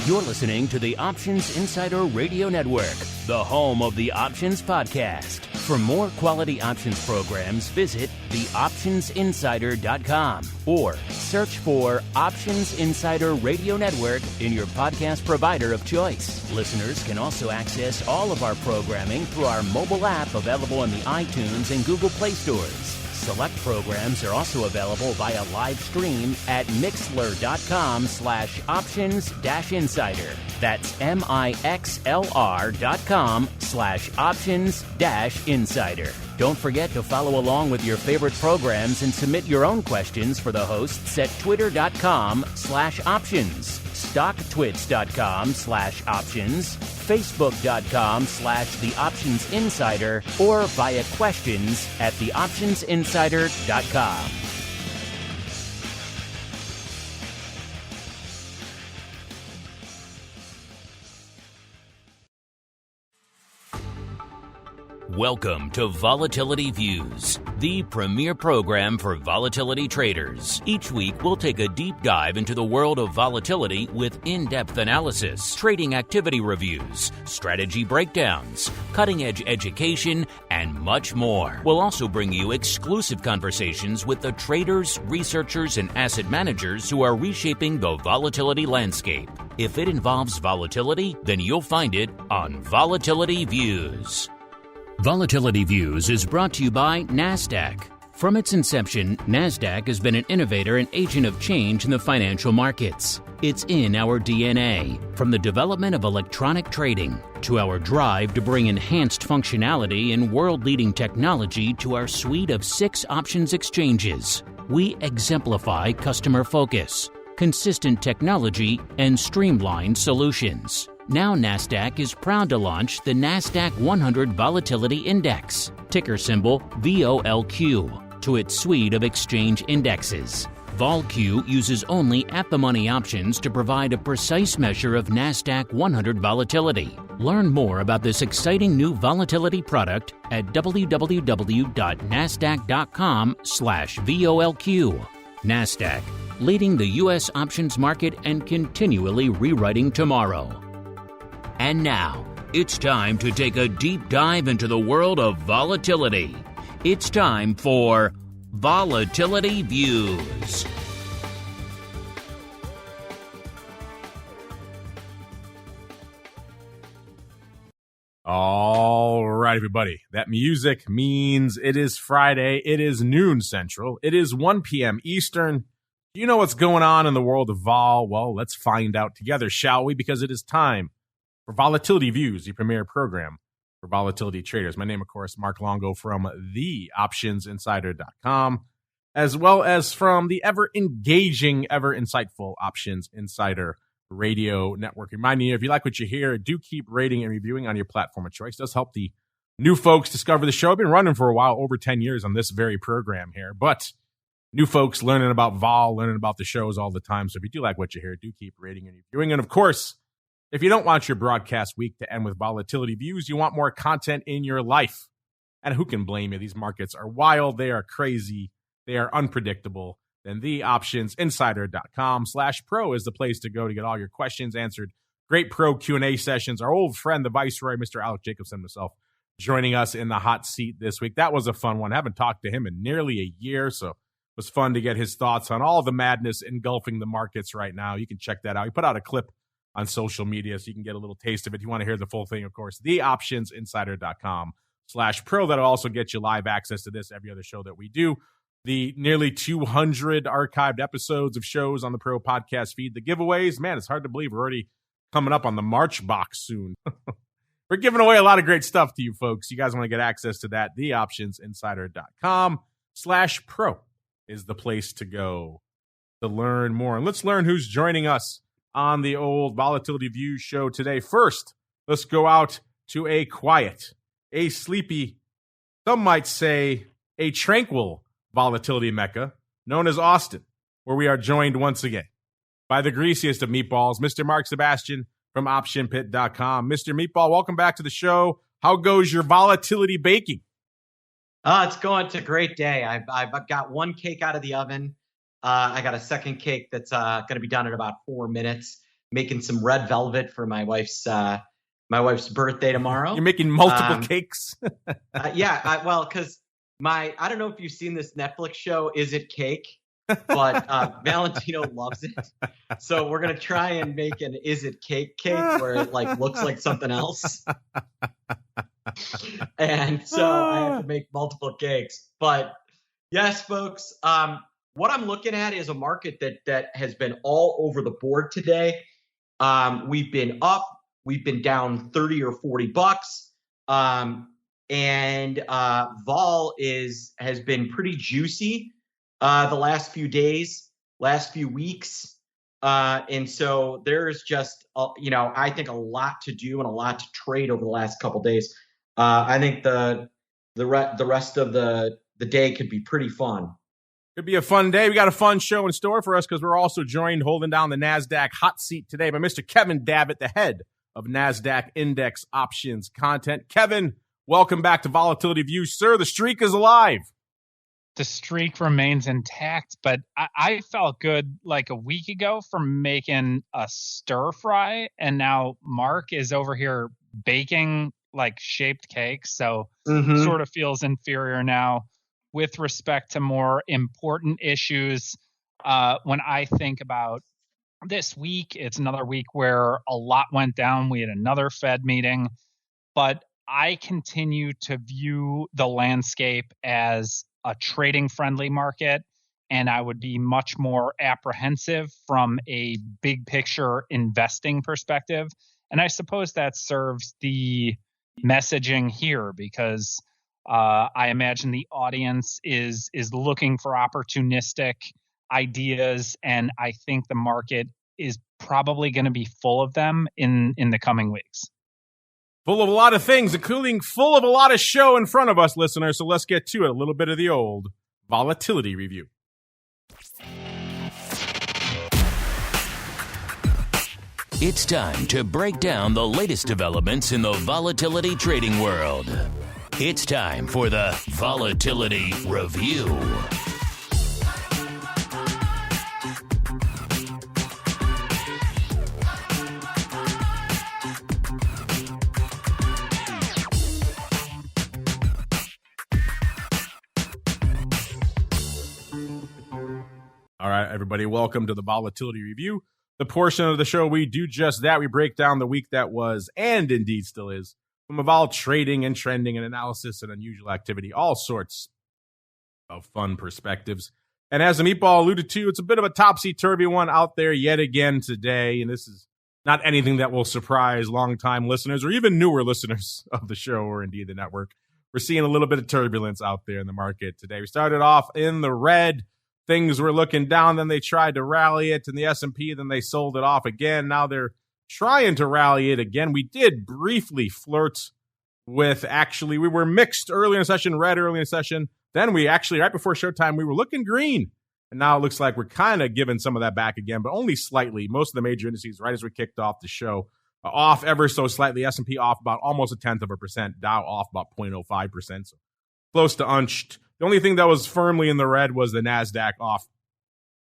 You're listening to the Options Insider Radio Network, the home of the Options Podcast. For more quality options programs, visit theoptionsinsider.com or search for Options Insider Radio Network in your podcast provider of choice. Listeners can also access all of our programming through our mobile app available in the iTunes and Google Play stores. Select programs are also available via live stream at mixlr.com/options-insider. That's mixlr.com/options-insider. Don't forget to follow along with your favorite programs and submit your own questions for the hosts at twitter.com/options, stocktwits.com/options, facebook.com/theoptionsinsider, or via questions at theoptionsinsider.com. Welcome to Volatility Views, the premier program for volatility traders. Each week, we'll take a deep dive into the world of volatility with in-depth analysis, trading activity reviews, strategy breakdowns, cutting-edge education, and much more. We'll also bring you exclusive conversations with the traders, researchers, and asset managers who are reshaping the volatility landscape. If it involves volatility, then you'll find it on Volatility Views. Volatility Views is brought to you by NASDAQ. From its inception, NASDAQ has been an innovator and agent of change in the financial markets. It's in our DNA, from the development of electronic trading to our drive to bring enhanced functionality and world-leading technology to our suite of 6 options exchanges. We exemplify customer focus, consistent technology, and streamlined solutions. Now NASDAQ is proud to launch the NASDAQ 100 Volatility Index, ticker symbol VOLQ, to its suite of exchange indexes. VOLQ uses only at-the-money options to provide a precise measure of NASDAQ 100 volatility. Learn more about this exciting new volatility product at www.nasdaq.com/VOLQ. NASDAQ, leading the U.S. options market and continually rewriting tomorrow. And now, it's time to take a deep dive into the world of volatility. It's time for Volatility Views. All right, everybody. That music means it is Friday. It is noon Central. It is 1 p.m. Eastern. Do you know what's going on in the world of vol? Well, let's find out together, shall we? Because it is time for Volatility Views, the premier program for volatility traders. My name, of course, Mark Longo from theoptionsinsider.com, as well as from the ever-engaging, ever-insightful Options Insider Radio Network. Reminding you, if you like what you hear, do keep rating and reviewing on your platform of choice. It does help the new folks discover the show. I've been running for a while, over 10 years on this very program here, but new folks learning about vol, learning about the shows all the time. So if you do like what you hear, do keep rating and reviewing. And of course, if you don't want your broadcast week to end with volatility views, you want more content in your life. And who can blame you? These markets are wild. They are crazy. They are unpredictable. Then theoptionsinsider.com/pro is the place to go to get all your questions answered. Great pro Q&A sessions. Our old friend, the Viceroy, Mr. Alex Jacobson himself, joining us in the hot seat this week. That was a fun one. I haven't talked to him in nearly a year, so it was fun to get his thoughts on all the madness engulfing the markets right now. You can check that out. He put out a clip on social media, so you can get a little taste of it. If you want to hear the full thing, of course, theoptionsinsider.com/pro. That'll also get you live access to this, every other show that we do. The nearly 200 archived episodes of shows on the Pro Podcast feed. The giveaways, man, it's hard to believe we're already coming up on the March box soon. We're giving away a lot of great stuff to you folks. You guys want to get access to that, theoptionsinsider.com/pro is the place to go to learn more. And let's learn who's joining us on the old Volatility Views show today. First, let's go out to a quiet, a sleepy, some might say a tranquil volatility mecca known as Austin, where we are joined once again by the greasiest of meatballs, Mr. Mark Sebastian from OptionPit.com. Mr. Meatball, welcome back to the show. How goes your volatility baking? It's going to a great day. I've got one cake out of the oven. I got a second cake that's going to be done in about 4 minutes. making some red velvet for my wife's birthday tomorrow. You're making multiple cakes. Well, because I don't know if you've seen this Netflix show, Is It Cake? But Valentino loves it. So we're going to try and make an Is It Cake where it like looks like something else. And so I have to make multiple cakes. But yes, folks, what I'm looking at is a market that has been all over the board today. We've been up, we've been down 30 or 40 bucks. And vol has been pretty juicy the last few days, last few weeks. And so there's just, I think a lot to do and a lot to trade over the last couple of days. I think the rest of the day could be pretty fun. Could be a fun day. We got a fun show in store for us because we're also joined holding down the NASDAQ hot seat today by Mr. Kevin Davitt, the head of NASDAQ Index Options Content. Kevin, welcome back to Volatility Views. Sir, the streak is alive. The streak remains intact, but I felt good like a week ago from making a stir fry, and now Mark is over here baking like shaped cakes, so sort of feels inferior now with respect to more important issues. When I think about this week, it's another week where a lot went down. We had another Fed meeting, but I continue to view the landscape as a trading friendly market, and I would be much more apprehensive from a big picture investing perspective. And I suppose that serves the messaging here because I imagine the audience is looking for opportunistic ideas, and I think the market is probably going to be full of them in the coming weeks. Full of a lot of things, including full of a lot of show in front of us, listeners. So let's get to it. A little bit of the old volatility review. It's time to break down the latest developments in the volatility trading world. It's time for the Volatility Review. All right, everybody, welcome to the Volatility Review, the portion of the show we do just that. We break down the week that was, and indeed still is, from a vol trading and trending and analysis and unusual activity, all sorts of fun perspectives. And as the Meatball alluded to, it's a bit of a topsy-turvy one out there yet again today, and this is not anything that will surprise longtime listeners or even newer listeners of the show or indeed the network. We're seeing a little bit of turbulence out there in the market today. We started off in the red. Things were looking down, then they tried to rally it in the S&P, then they sold it off again. Now they're trying to rally it again. We did briefly flirt with, actually, we were mixed early in the session, red early in the session. Then we actually, right before showtime, we were looking green. And now it looks like we're kind of giving some of that back again, but only slightly. Most of the major indices, right as we kicked off the show, off ever so slightly. S&P off about almost 0.1%. Dow off about 0.05%. So close to unched. The only thing that was firmly in the red was the NASDAQ off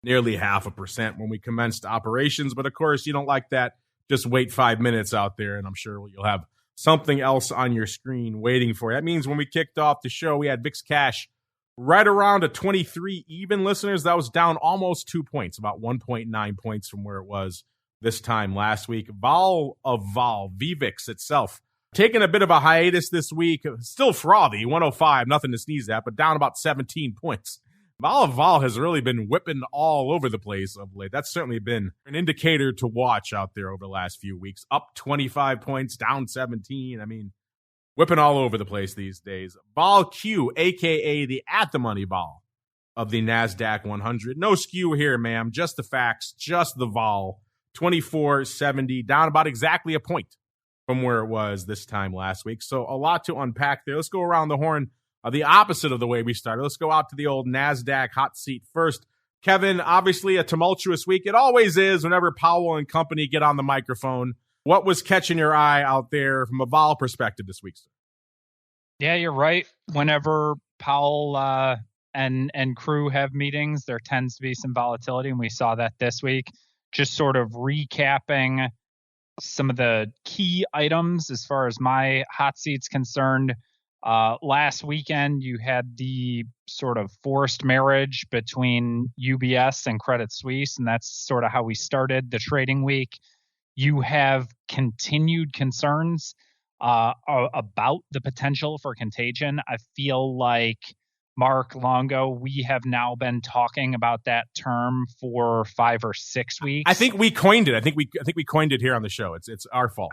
nearly 0.5% when we commenced operations. But of course, you don't like that. Just wait 5 minutes out there, and I'm sure you'll have something else on your screen waiting for you. That means when we kicked off the show, we had VIX cash right around a 23 even, listeners. That was down almost 2 points, about 1.9 points from where it was this time last week. VVIX itself taking a bit of a hiatus this week. Still frothy, 105, nothing to sneeze at, but down about 17 points. Vol has really been whipping all over the place of late. That's certainly been an indicator to watch out there over the last few weeks. Up 25 points, down 17. I mean, whipping all over the place these days. VOLQ, a.k.a. the at-the-money vol of the NASDAQ 100. No skew here, ma'am. Just the facts, just the vol. 24.70, down about exactly a point from where it was this time last week. So a lot to unpack there. Let's go around the horn the opposite of the way we started. Let's go out to the old NASDAQ hot seat first. Kevin, obviously a tumultuous week. It always is whenever Powell and company get on the microphone. What was catching your eye out there from a vol perspective this week, sir? Yeah, you're right. Whenever Powell and crew have meetings, there tends to be some volatility, and we saw that this week. just sort of recapping some of the key items as far as my hot seat's concerned. Last weekend, you had the sort of forced marriage between UBS and Credit Suisse, and that's sort of how we started the trading week. You have continued concerns about the potential for contagion. I feel like, Mark, Longo, we have now been talking about that term for 5 or 6 weeks. I think we coined it. I think we coined it here on the show. It's our fault.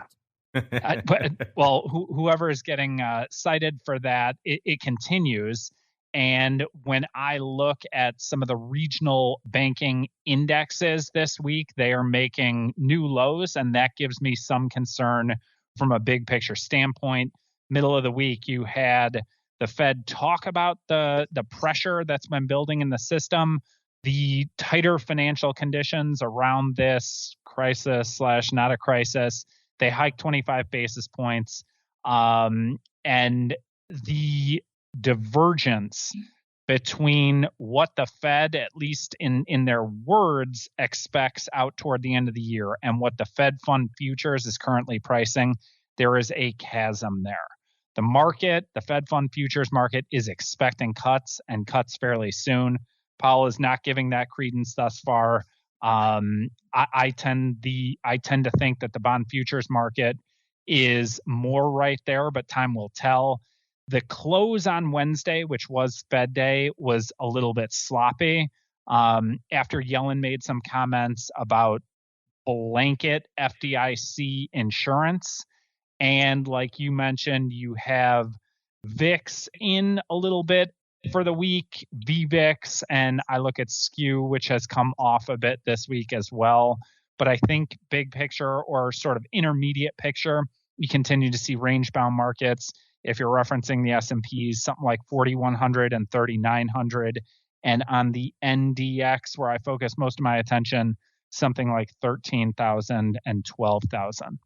Whoever is getting cited for that, it continues. And when I look at some of the regional banking indexes this week, they are making new lows, and that gives me some concern from a big picture standpoint. Middle of the week, you had the Fed talk about the pressure that's been building in the system, the tighter financial conditions around this crisis / not a crisis. They hiked 25 basis points, and the divergence between what the Fed, at least in their words, expects out toward the end of the year and what the Fed Fund Futures is currently pricing, there is a chasm there. The market, the Fed Fund Futures market, is expecting cuts, and cuts fairly soon. Powell is not giving that credence thus far. I tend to think that the bond futures market is more right there, but time will tell. The close on Wednesday, which was Fed Day, was a little bit sloppy. After Yellen made some comments about blanket FDIC insurance, and like you mentioned, you have VIX in a little bit for the week, VVIX, and I look at SKU, which has come off a bit this week as well. But I think big picture, or sort of intermediate picture, we continue to see range-bound markets. If you're referencing the S&Ps, something like 4,100 and 3,900. And on the NDX, where I focus most of my attention, something like 13,000 and 12,000.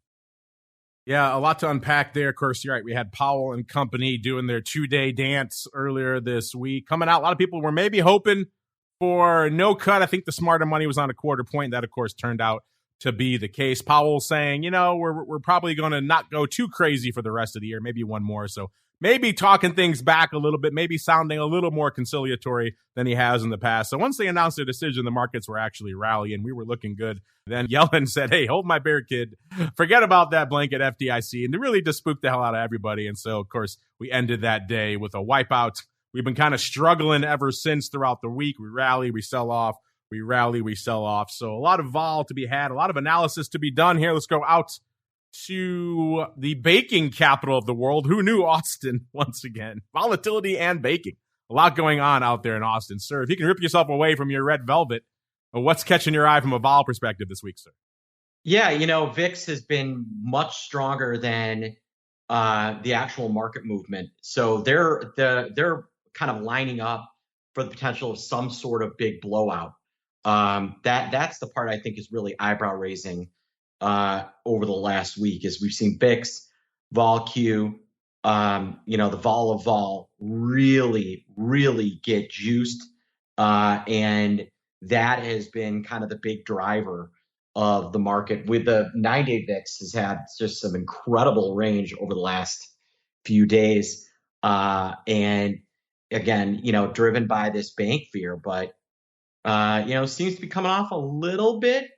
Yeah, a lot to unpack there. Of course, you're right. We had Powell and company doing their 2-day dance earlier this week. Coming out, a lot of people were maybe hoping for no cut. I think the smarter money was on a quarter point. That, of course, turned out to be the case. Powell saying, we're probably going to not go too crazy for the rest of the year, maybe one more. So maybe talking things back a little bit, maybe sounding a little more conciliatory than he has in the past. So once they announced their decision, the markets were actually rallying. We were looking good. Then Yellen said, hey, hold my beer, kid. Forget about that blanket FDIC. And it really just spooked the hell out of everybody. And so, of course, we ended that day with a wipeout. We've been kind of struggling ever since throughout the week. We rally, we sell off. We rally, we sell off. So a lot of vol to be had, a lot of analysis to be done here. Let's go out to the baking capital of the world. Who knew Austin once again? Volatility and baking. A lot going on out there in Austin. Sir, if you can rip yourself away from your red velvet, what's catching your eye from a vol perspective this week, sir? Yeah, VIX has been much stronger than the actual market movement. So they're kind of lining up for the potential of some sort of big blowout. That's the part I think is really eyebrow raising over the last week, is we've seen VIX, VOLQ, the vol of vol really, really get juiced. And that has been kind of the big driver of the market. With the 9-day VIX has had just some incredible range over the last few days. And again, driven by this bank fear, but seems to be coming off a little bit.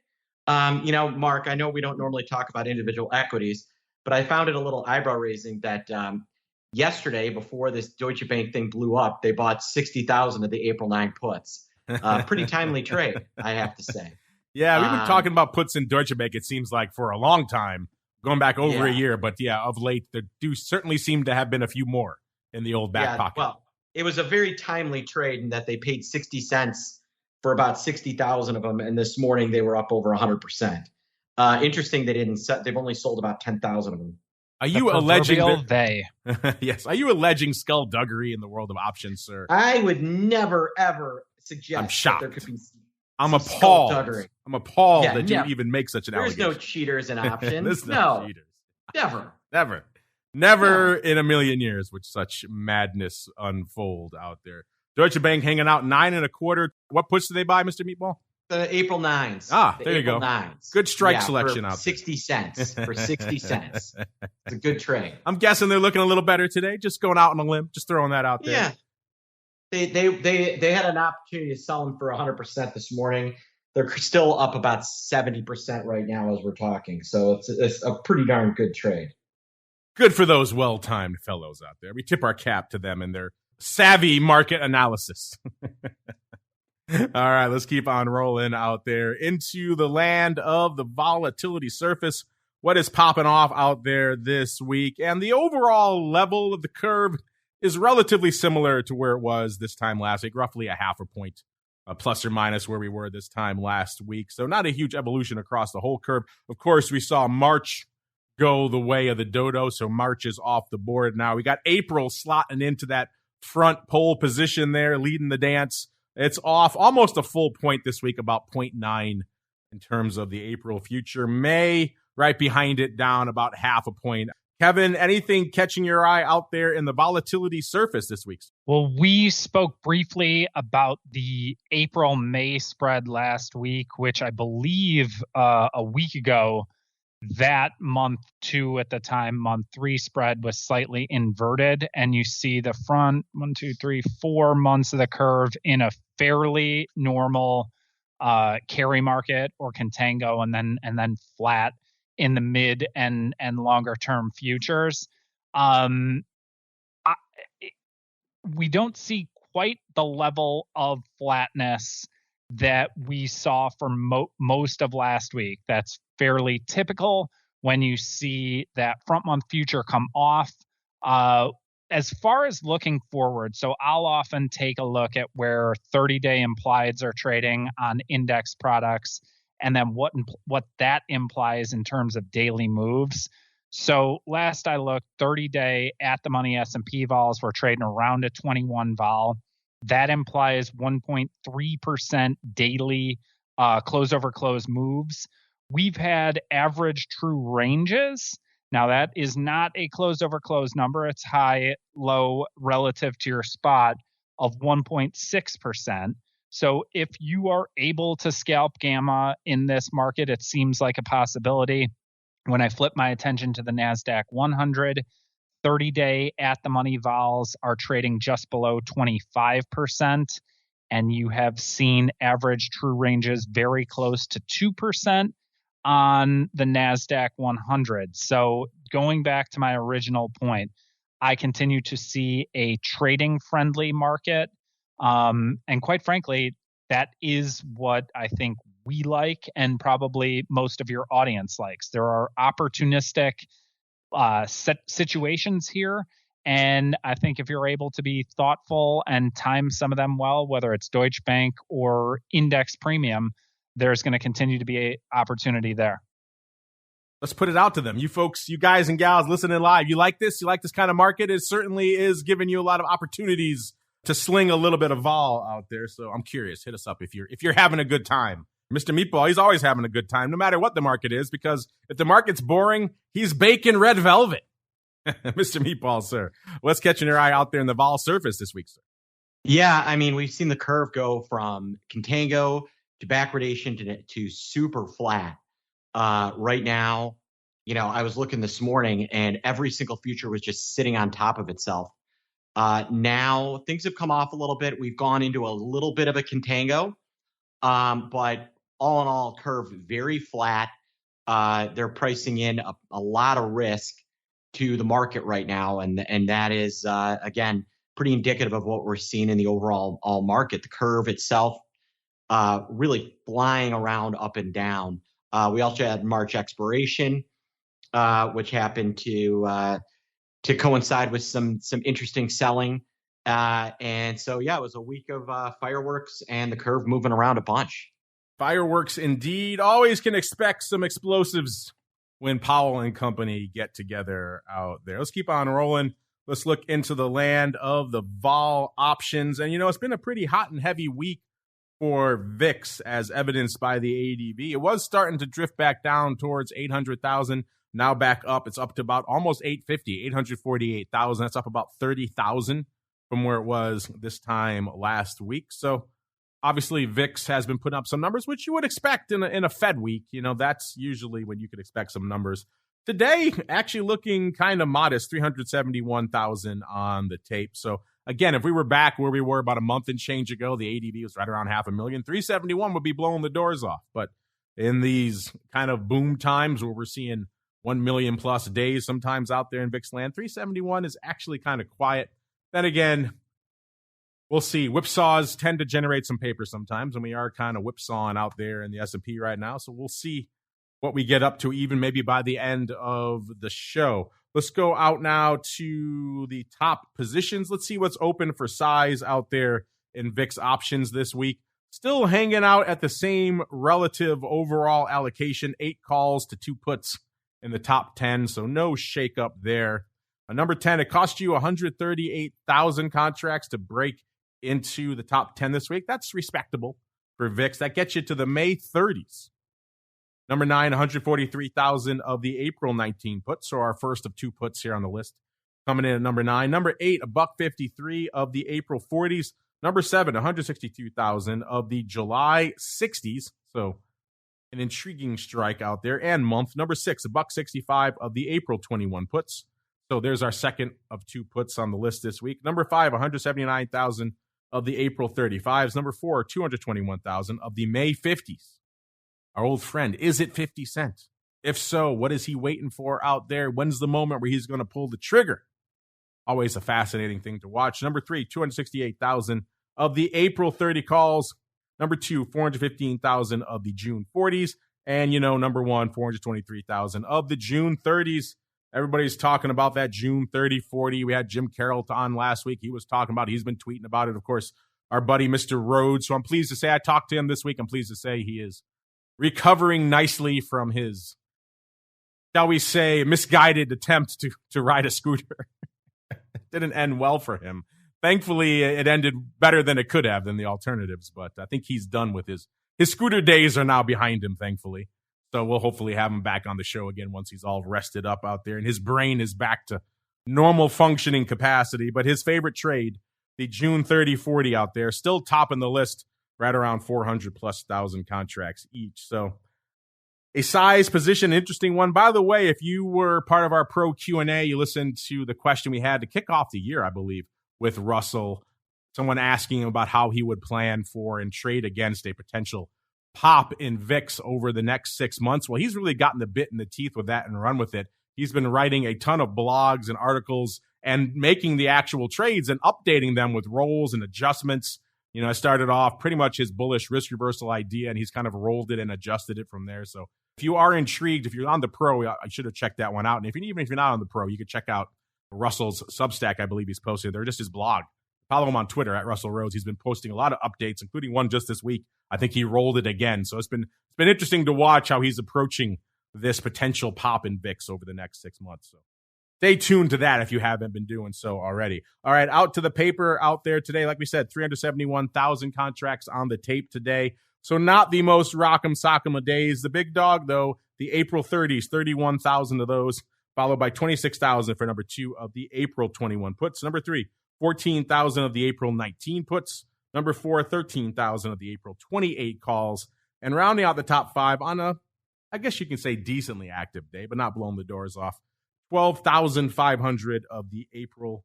Mark, I know we don't normally talk about individual equities, but I found it a little eyebrow raising that yesterday, before this Deutsche Bank thing blew up, they bought 60,000 of the April 9 puts. Pretty timely trade, I have to say. Yeah, we've been talking about puts in Deutsche Bank, it seems like, for a long time, going back over a year. But yeah, of late, there do certainly seem to have been a few more in the old back pocket. Well, it was a very timely trade in that they paid 60 cents for about 60,000 of them, and this morning they were up over 100%. Interesting, they've only sold about 10,000 of them. Are you alleging Yes. Are you alleging skullduggery in the world of options, sir? I would never ever suggest. I'm shocked. That there could be I'm appalled. I'm appalled that you even make such an allegation. There's no cheaters in options. There's no cheaters. Never in a million years would such madness unfold out there. Deutsche Bank hanging out 9.25. What puts do they buy, Mr. Meatball? The April 9s. There you go. 9s. Good strike selection out 60 cents. For 60 cents. It's a good trade. I'm guessing they're looking a little better today. Just going out on a limb. Just throwing that out there. Yeah. They had an opportunity to sell them for 100% this morning. They're still up about 70% right now as we're talking. So it's a pretty darn good trade. Good for those well-timed fellows out there. We tip our cap to them and their savvy market analysis. All right, let's keep on rolling out there into the land of the volatility surface. What is popping off out there this week? And the overall level of the curve is relatively similar to where it was this time last week, roughly a half a point, plus or minus where we were this time last week. So not a huge evolution across the whole curve. Of course, we saw March go the way of the dodo, so March is off the board now. We got April slotting into that front pole position there, leading the dance. It's off almost a full point this week, about 0.9 in terms of the April future. May, right behind it, down about half a point. Kevin, anything catching your eye out there in the volatility surface this week? Well, we spoke briefly about the April-May spread last week, which I believe a week ago, that month 2 at the time, month 3 spread was slightly inverted. And you see the front 1, 2, 3, 4 months of the curve in a fairly normal carry market or contango, and then flat in the mid and longer term futures. We don't see quite the level of flatness that we saw for most of last week. That's fairly typical when you see that front month future come off. As far as looking forward, so I'll often take a look at where 30-day implieds are trading on index products, and then what that implies in terms of daily moves. So last I looked, 30-day at the money S&P vols were trading around a 21 vol. That implies 1.3% daily close over close moves. We've had average true ranges. Now that is not a close over close number. It's high, low relative to your spot of 1.6%. So if you are able to scalp gamma in this market, it seems like a possibility. When I flip my attention to the NASDAQ 100, 30-day at the money vols are trading just below 25%, and you have seen average true ranges very close to 2% on the NASDAQ 100. So going back to my original point, I continue to see a trading-friendly market. And quite frankly, that is what I think we like, and probably most of your audience likes. There are opportunistic situations here, and I think if you're able to be thoughtful and time some of them well, whether it's Deutsche Bank or index premium, there's going to continue to be an opportunity there. Let's put it out to them. You folks, you guys and gals listening live, you like this? You like this kind of market? It certainly is giving you a lot of opportunities to sling a little bit of vol out there. So I'm curious. Hit us up if you're having a good time. Mr. Meatball, he's always having a good time, no matter what the market is, because if the market's boring, he's baking red velvet. Mr. Meatball, sir, what's catching your eye out there in the vol surface this week, sir? Yeah, I mean, we've seen the curve go from contango to backwardation to super flat. Right now, I was looking this morning and every single future was just sitting on top of itself. Now things have come off a little bit. We've gone into a little bit of a contango, but all in all, curve very flat. They're pricing in a lot of risk to the market right now, and that is again pretty indicative of what we're seeing in the overall market. The curve itself really flying around up and down. We also had March expiration, which happened to coincide with some interesting selling. And so, yeah, it was a week of fireworks and the curve moving around a bunch. Fireworks indeed. Always can expect some explosives when Powell and company get together out there. Let's keep on rolling. Let's look into the land of the vol options. And, it's been a pretty hot and heavy week for VIX, as evidenced by the ADV. It was starting to drift back down towards 800,000. Now back up. It's up to about almost 850, 848,000. That's up about 30,000 from where it was this time last week. So Obviously, VIX has been putting up some numbers, which you would expect in a Fed week. That's usually when you could expect some numbers. Today, actually looking kind of modest, 371,000 on the tape. So, again, if we were back where we were about a month and change ago, the ADV was right around 500,000. 371 would be blowing the doors off. But in these kind of boom times where we're seeing 1 million plus days sometimes out there in VIX land, 371 is actually kind of quiet. Then again, we'll see. Whipsaws tend to generate some paper sometimes, and we are kind of whipsawing out there in the S&P right now. So we'll see what we get up to even maybe by the end of the show. Let's go out now to the top positions. Let's see what's open for size out there in VIX options this week. Still hanging out at the same relative overall allocation, 8 calls to 2 puts in the top 10, so no shakeup there. Number 10, it cost you 138,000 contracts to break into the top 10 this week. That's respectable for VIX. That gets you to the May 30s. Number 9, 143,000 of the April 19 puts, so our first of 2 puts here on the list. Coming in at number 9. Number 8, $1.53 of the April 40s. Number 7, 162,000 of the July 60s, so an intriguing strike out there. And month. Number 6, $1.65 of the April 21 puts. So there's our second of 2 puts on the list this week. Number 5, 179,000 of the April 35s. Number 4, 221,000 of the May 50s. Our old friend, is it 50 cents? If so, what is he waiting for out there? When's the moment where he's going to pull the trigger? Always a fascinating thing to watch. Number 3, 268,000 of the April 30 calls. Number 2, 415,000 of the June 40s. And, number 1, 423,000 of the June 30s. Everybody's talking about that June 30, 40. We had Jim Carroll on last week. He was talking about it. He's been tweeting about it. Of course, our buddy, Mr. Rhodes. So I'm pleased to say I talked to him this week. I'm pleased to say he is recovering nicely from his, shall we say, misguided attempt to ride a scooter. It didn't end well for him. Thankfully, it ended better than it could have than the alternatives, but I think he's done with his scooter days are now behind him, thankfully. So we'll hopefully have him back on the show again once he's all rested up out there and his brain is back to normal functioning capacity. But his favorite trade, the June 30-40 out there, still topping the list, right around 400,000+ contracts each. So a size position, interesting one. By the way, if you were part of our pro Q&A, you listened to the question we had to kick off the year, I believe, with Russell, someone asking about how he would plan for and trade against a potential pop in VIX over the next 6 months. Well, he's really gotten the bit in the teeth with that and run with it. He's been writing a ton of blogs and articles and making the actual trades and updating them with rolls and adjustments. I started off pretty much his bullish risk reversal idea, and he's kind of rolled it and adjusted it from there. So if you are intrigued, if you're on the pro, I should have checked that one out. And even if you're not on the pro, you could check out Russell's Substack, I believe he's posted there, just his blog. Follow him on Twitter at Russell Rhodes. He's been posting a lot of updates, including one just this week. I think he rolled it again. So it's been interesting to watch how he's approaching this potential pop in VIX over the next 6 months. So stay tuned to that if you haven't been doing so already. All right, out to the paper out there today. Like we said, 371,000 contracts on the tape today. So not the most rock'em sock'em of days. The big dog, though, the April 30s, 31,000 of those, followed by 26,000 for number 2 of the April 21 puts. Number 3, 14,000 of the April 19 puts. Number 4, 13,000 of the April 28 calls. And rounding out the top 5 on a, I guess you can say, decently active day, but not blowing the doors off, 12,500 of the April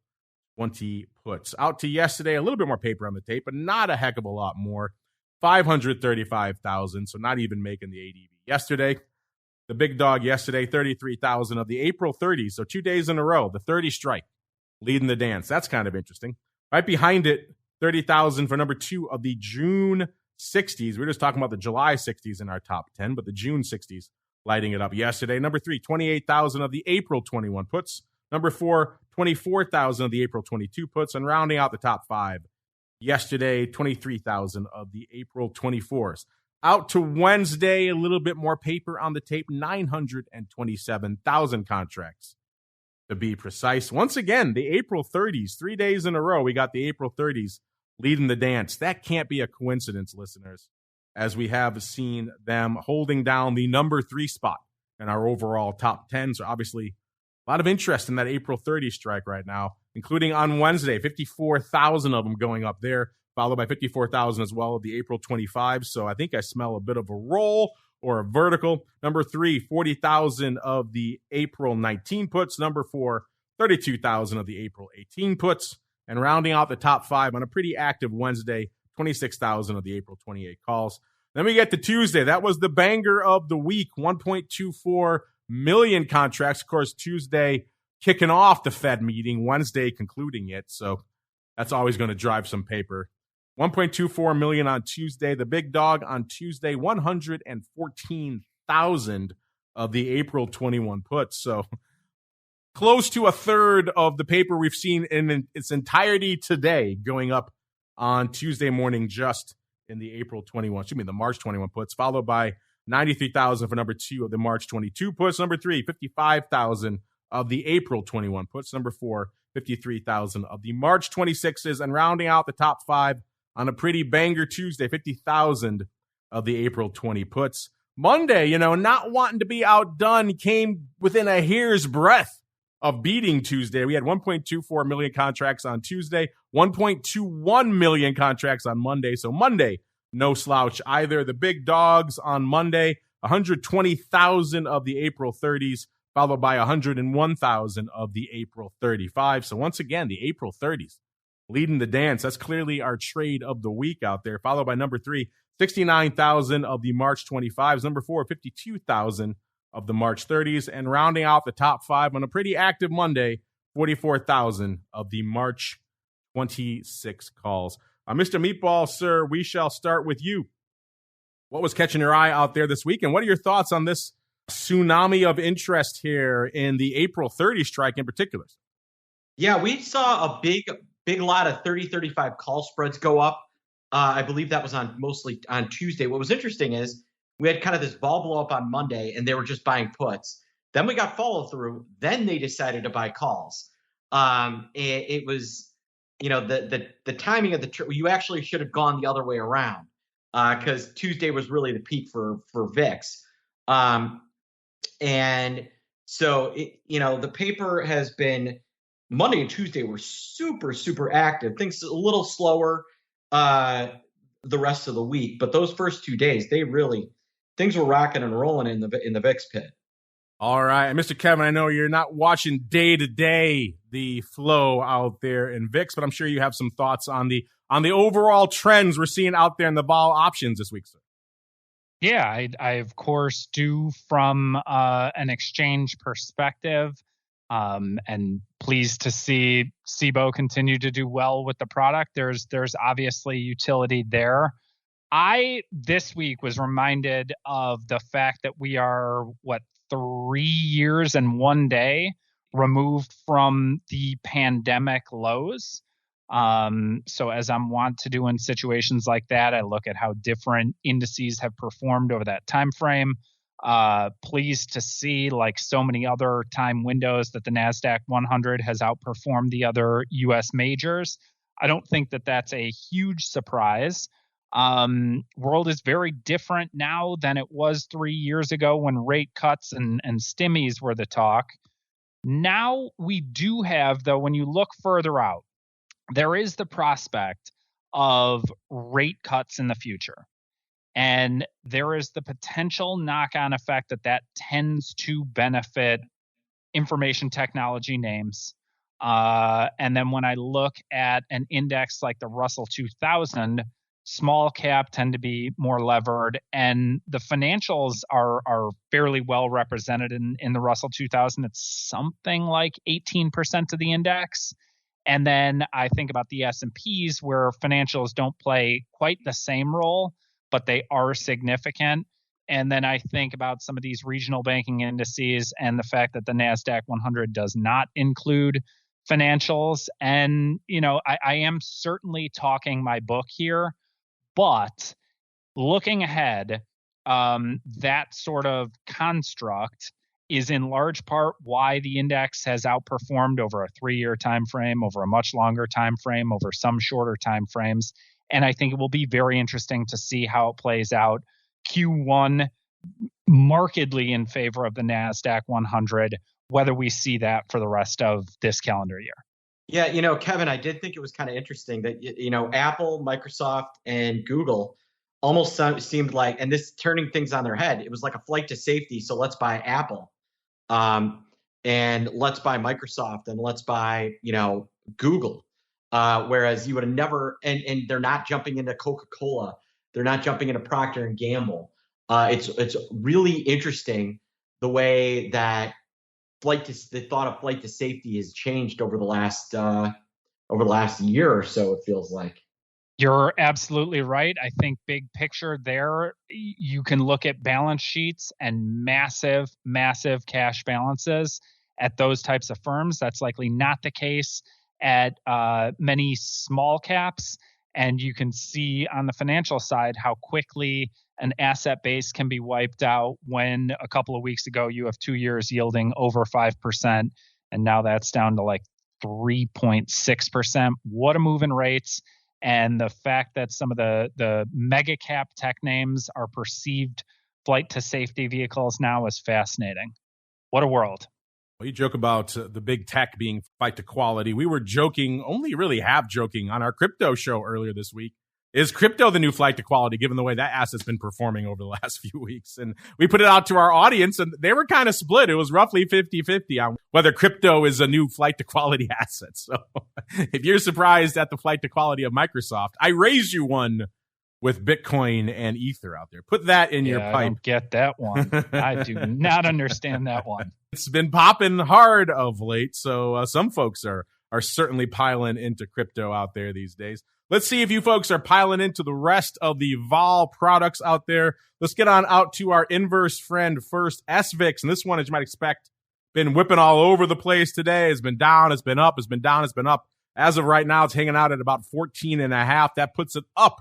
20 puts. Out to yesterday, a little bit more paper on the tape, but not a heck of a lot more. 535,000, so not even making the ADV yesterday. The big dog yesterday, 33,000 of the April 30s, so 2 days in a row, the 30 strike, leading the dance. That's kind of interesting. Right behind it, 30,000 for number 2 of the June 60s. We're just talking about the July 60s in our top 10, but the June 60s lighting it up yesterday. Number 3, 28,000 of the April 21 puts. Number 4, 24,000 of the April 22 puts. And rounding out the top 5, yesterday, 23,000 of the April 24s. Out to Wednesday, a little bit more paper on the tape, 927,000 contracts to be precise. Once again, the April 30s, 3 days in a row, we got the April 30s leading the dance. That can't be a coincidence, listeners, as we have seen them holding down the number 3 spot in our overall top 10. So obviously a lot of interest in that April 30 strike right now, including on Wednesday, 54,000 of them going up there, followed by 54,000 as well of the April 25. So I think I smell a bit of a roll or a vertical. Number 3, 40,000 of the April 19 puts. Number 4, 32,000 of the April 18 puts. And rounding out the top 5 on a pretty active Wednesday, 26,000 of the April 28 calls. Then we get to Tuesday. That was the banger of the week, 1.24 million contracts. Of course, Tuesday kicking off the Fed meeting, Wednesday concluding it. So that's always going to drive some paper. 1.24 million on Tuesday. The big dog on Tuesday, 114,000 of the April 21 puts. So close to a third of the paper we've seen in its entirety today going up on Tuesday morning, just in the the March 21 puts, followed by 93,000 for number 2 of the March 22 puts. Number 3, 55,000 of the April 21 puts. Number 4, 53,000 of the March 26s. And rounding out the top 5 on a pretty banger Tuesday, 50,000 of the April 20 puts. Monday, not wanting to be outdone, came within a hair's breadth of beating Tuesday. We had 1.24 million contracts on Tuesday, 1.21 million contracts on Monday. So Monday, no slouch either. The big dogs on Monday, 120,000 of the April 30s, followed by 101,000 of the April 35. So once again, the April 30s leading the dance. That's clearly our trade of the week out there, followed by number 3, 69,000 of the March 25s. Number 4, 52,000 of the March 30s. And rounding out the top 5 on a pretty active Monday, 44,000 of the March 26 calls. Mr. Meatball, sir, we shall start with you. What was catching your eye out there this week? And what are your thoughts on this tsunami of interest here in the April 30 strike in particular? Yeah, we saw a big lot of 30-35 call spreads go up. I believe that was mostly on Tuesday. What was interesting is we had kind of this ball blow up on Monday, and they were just buying puts. Then we got follow through. Then they decided to buy calls. It was, the timing of you actually should have gone the other way around, because Tuesday was really the peak for VIX. And so the paper has been, Monday and Tuesday were super, super active. Things a little slower the rest of the week, but those first 2 days, things were rocking and rolling in the VIX pit. All right. And Mr. Kevin, I know you're not watching day to day the flow out there in VIX, but I'm sure you have some thoughts on the overall trends we're seeing out there in the vol options this week, sir. Yeah, I of course do from an exchange perspective, and pleased to see SIBO continue to do well with the product. There's obviously utility there. I this week was reminded of the fact that we are 3 years and 1 day removed from the pandemic lows. So as I'm wont to do in situations like that, I look at how different indices have performed over that time frame. Pleased to see, like so many other time windows, that the NASDAQ 100 has outperformed the other U.S. majors. I don't think that that's a huge surprise. World is very different now than it was 3 years ago when rate cuts and stimmies were the talk. Now we do have, though, when you look further out, there is the prospect of rate cuts in the future. And there is the potential knock-on effect that tends to benefit information technology names. And then when I look at an index like the Russell 2000, small cap tend to be more levered, and the financials are fairly well represented in the Russell 2000. It's something like 18% of the index. And then I think about the S&Ps, where financials don't play quite the same role, but they are significant. And then I think about some of these regional banking indices and the fact that the NASDAQ 100 does not include financials. And, I am certainly talking my book here, but looking ahead, that sort of construct is in large part why the index has outperformed over a 3-year time frame, over a much longer time frame, over some shorter time frames. And I think it will be very interesting to see how it plays out. Q1 markedly in favor of the NASDAQ 100, whether we see that for the rest of this calendar year. Yeah, Kevin, I did think it was kind of interesting that, Apple, Microsoft, and Google almost seemed like, and this turning things on their head, it was like a flight to safety. So let's buy Apple, and let's buy Microsoft, and let's buy, Google. Whereas you would have never, and they're not jumping into Coca-Cola. They're not jumping into Procter and Gamble. It's really interesting the way that the thought of flight to safety has changed over the last year or so. It feels like. You're absolutely right. I think big picture there, you can look at balance sheets and massive, massive cash balances at those types of firms. That's likely not the case at many small caps. And you can see on the financial side how quickly an asset base can be wiped out when a couple of weeks ago you have 2 years yielding over 5%. And now that's down to like 3.6%. What a move in rates. And the fact that some of the mega cap tech names are perceived flight to safety vehicles now is fascinating. What a world. Well, you joke about the big tech being flight to quality. We were joking, only really half joking, on our crypto show earlier this week. Is crypto the new flight to quality, given the way that asset's been performing over the last few weeks? And we put it out to our audience, and they were kind of split. It was roughly 50-50 on whether crypto is a new flight to quality asset. So if you're surprised at the flight to quality of Microsoft, I raise you one with Bitcoin and Ether out there. Put that in your pipe. I don't get that one. I do not understand that one. It's been popping hard of late, so some folks are certainly piling into crypto out there these days. Let's see if you folks are piling into the rest of the vol products out there. Let's get on out to our inverse friend first, SVIX. And this one, as you might expect, been whipping all over the place today. It's been down, it's been up, it's been down, it's been up. As of right now, it's hanging out at about 14.5. That puts it up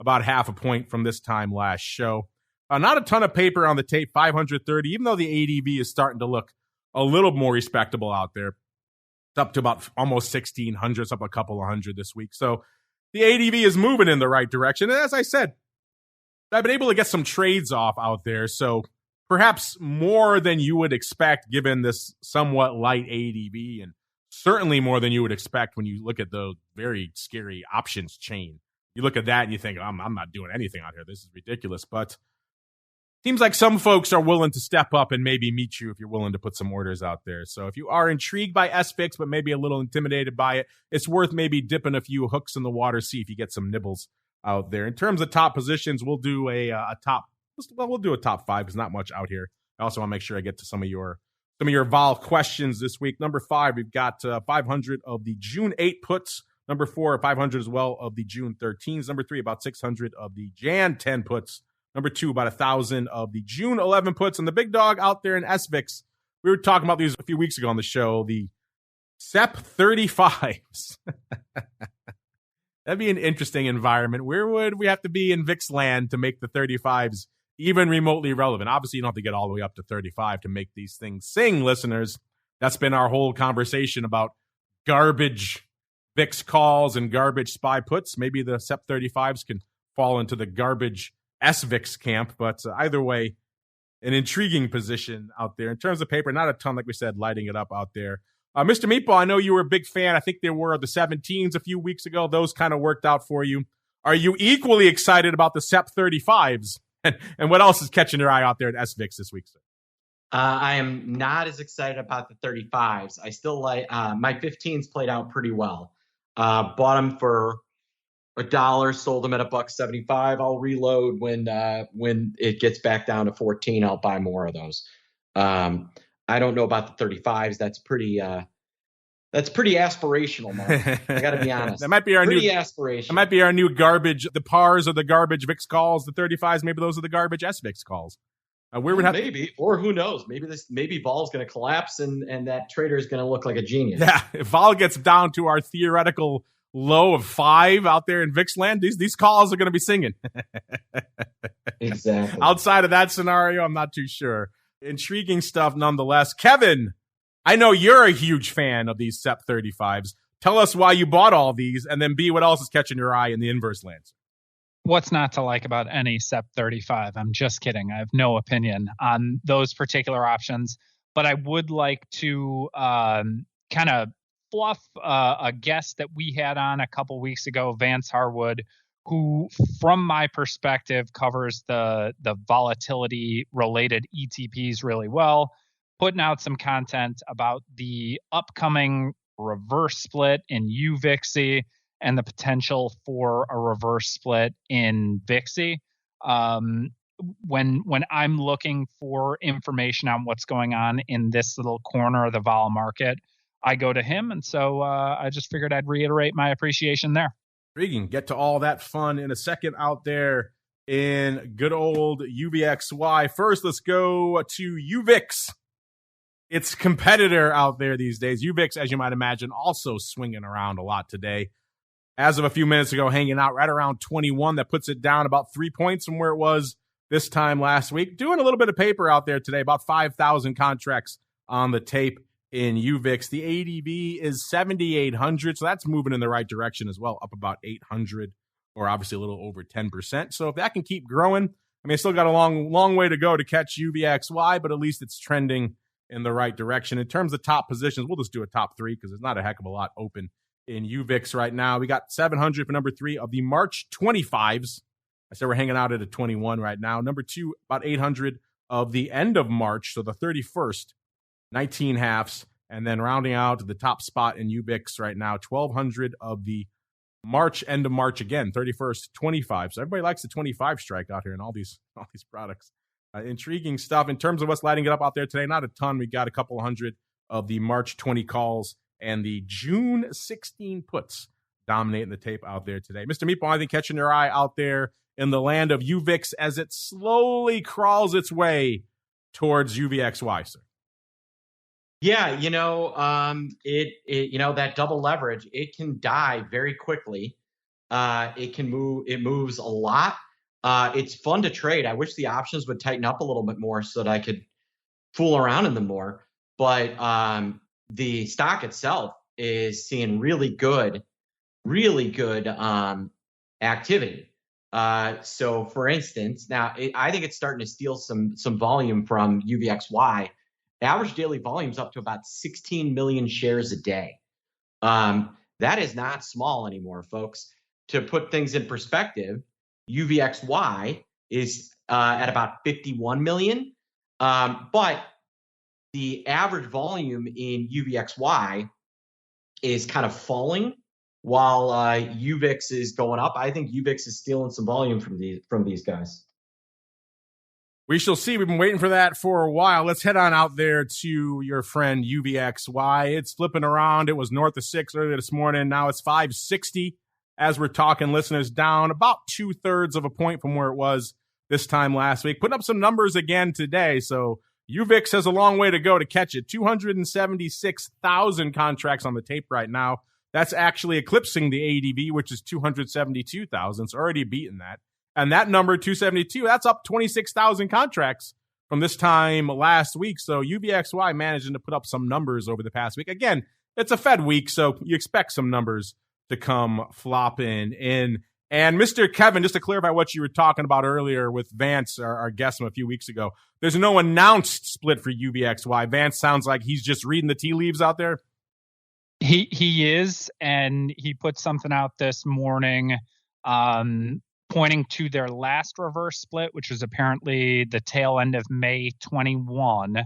about half a point from this time last show. Not a ton of paper on the tape, 530, even though the ADV is starting to look a little more respectable out there. It's up to about almost 1,600. It's up a couple of hundred this week. So the ADV is moving in the right direction. And as I said, I've been able to get some trades off out there. So perhaps more than you would expect given this somewhat light ADV, and certainly more than you would expect when you look at the very scary options chain. You look at that and you think, I'm not doing anything out here. This is ridiculous. But seems like some folks are willing to step up and maybe meet you if you're willing to put some orders out there. So if you are intrigued by SVIX, but maybe a little intimidated by it, it's worth maybe dipping a few hooks in the water, see if you get some nibbles out there. In terms of top positions, we'll do we'll do a top 5. There's not much out here. I also want to make sure I get to some of your vol questions this week. Number 5, we've got 500 of the June 8 puts. Number 4, 500 as well of the June 13s. Number 3, about 600 of the Jan 10 puts. Number 2, about 1,000 of the June 11 puts. And the big dog out there in SVIX, we were talking about these a few weeks ago on the show, the SEP 35s. That'd be an interesting environment. Where would we have to be in VIX land to make the 35s even remotely relevant? Obviously, you don't have to get all the way up to 35 to make these things sing, listeners. That's been our whole conversation about garbage VIX calls and garbage SPY puts. Maybe the SEP 35s can fall into the garbage SVIX camp, but either way, an intriguing position out there. In terms of paper, not a ton, like we said, lighting it up out there. Mr. Meatball, I know you were a big fan. I think there were the 17s a few weeks ago. Those kind of worked out for you. Are you equally excited about the SEP 35s? And what else is catching your eye out there at SVIX this week, sir? I am not as excited about the 35s. I still like my 15s played out pretty well. Bought them for $1, sold them at $1.75. I'll reload when it gets back down to 14. I'll buy more of those. I don't know about the 35s. That's pretty aspirational, Mark. I got to be honest. That might be our aspirational. That might be our new garbage. The pars are the garbage VIX calls. The 35s, maybe those are the garbage SVIX calls. Maybe, or who knows? Maybe Vol's going to collapse and that trader is going to look like a genius. Yeah, if Vol gets down to our theoretical low of 5 out there in VIX land, these calls are going to be singing. Exactly. Outside of that scenario, I'm not too sure. Intriguing stuff nonetheless. Kevin, I know you're a huge fan of these SEP 35s. Tell us why you bought all these, and then B, what else is catching your eye in the inverse lands? What's not to like about any SEP 35? I'm just kidding. I have no opinion on those particular options, but I would like to kind of fluff a guest that we had on a couple weeks ago, Vance Harwood, who, from my perspective, covers the volatility related ETPs really well, putting out some content about the upcoming reverse split in UVXY and the potential for a reverse split in VIXY. When I'm looking for information on what's going on in this little corner of the vol market, I go to him. And so I just figured I'd reiterate my appreciation there. Intriguing. Get to all that fun in a second out there in good old UVXY. First, let's go to UVIX. Its competitor out there these days. UVIX, as you might imagine, also swinging around a lot today. As of a few minutes ago, hanging out right around 21. That puts it down about 3 points from where it was this time last week. Doing a little bit of paper out there today, about 5,000 contracts on the tape in UVIX. The ADV is 7,800, so that's moving in the right direction as well, up about 800, or obviously a little over 10%. So if that can keep growing, I mean, it's still got a long way to go to catch UVXY, but at least it's trending in the right direction. In terms of top positions, we'll just do a top three because there's not a heck of a lot open in UVIX right now. We got 700 for number 3 of the March 25s. I said we're hanging out at a 21 right now. Number 2, about 800 of the end of March, so the 31st, 19 halves. And then rounding out the top spot in UVIX right now, 1,200 of the March, end of March again, 31st, 25. So everybody likes the 25 strike out here in all these products. Intriguing stuff. In terms of what's lighting it up out there today, not a ton. We got a couple hundred of the March 20 calls and the June 16 puts dominating the tape out there today. Mr. Meatball, I think catching your eye out there in the land of UVIX as it slowly crawls its way towards UVXY, sir. Yeah, that double leverage, it can die very quickly. It moves a lot. It's fun to trade. I wish the options would tighten up a little bit more so that I could fool around in them more. But the stock itself is seeing really good activity. So for instance, now I think it's starting to steal some volume from UVXY. Average daily volume is up to about 16 million shares a day. That is not small anymore, folks. To put things in perspective, UVXY is at about 51 million. But the average volume in UVXY is kind of falling while UVIX is going up. I think UVIX is stealing some volume from these guys. We shall see. We've been waiting for that for a while. Let's head on out there to your friend UVXY. It's flipping around. It was north of 6 earlier this morning. Now it's 560 as we're talking. Listeners, down about 2/3 of a point from where it was this time last week. Putting up some numbers again today. So UVIX has a long way to go to catch it. 276,000 contracts on the tape right now. That's actually eclipsing the ADV, which is 272,000. It's already beaten that. And that number, 272, that's up 26,000 contracts from this time last week. So UVXY managing to put up some numbers over the past week. Again, it's a Fed week, so you expect some numbers to come flopping in. And Mr. Kevin, just to clarify what you were talking about earlier with Vance, our guest from a few weeks ago, there's no announced split for UVXY. Vance sounds like he's just reading the tea leaves out there. He is, and he put something out this morning pointing to their last reverse split, which was apparently the tail end of May 21.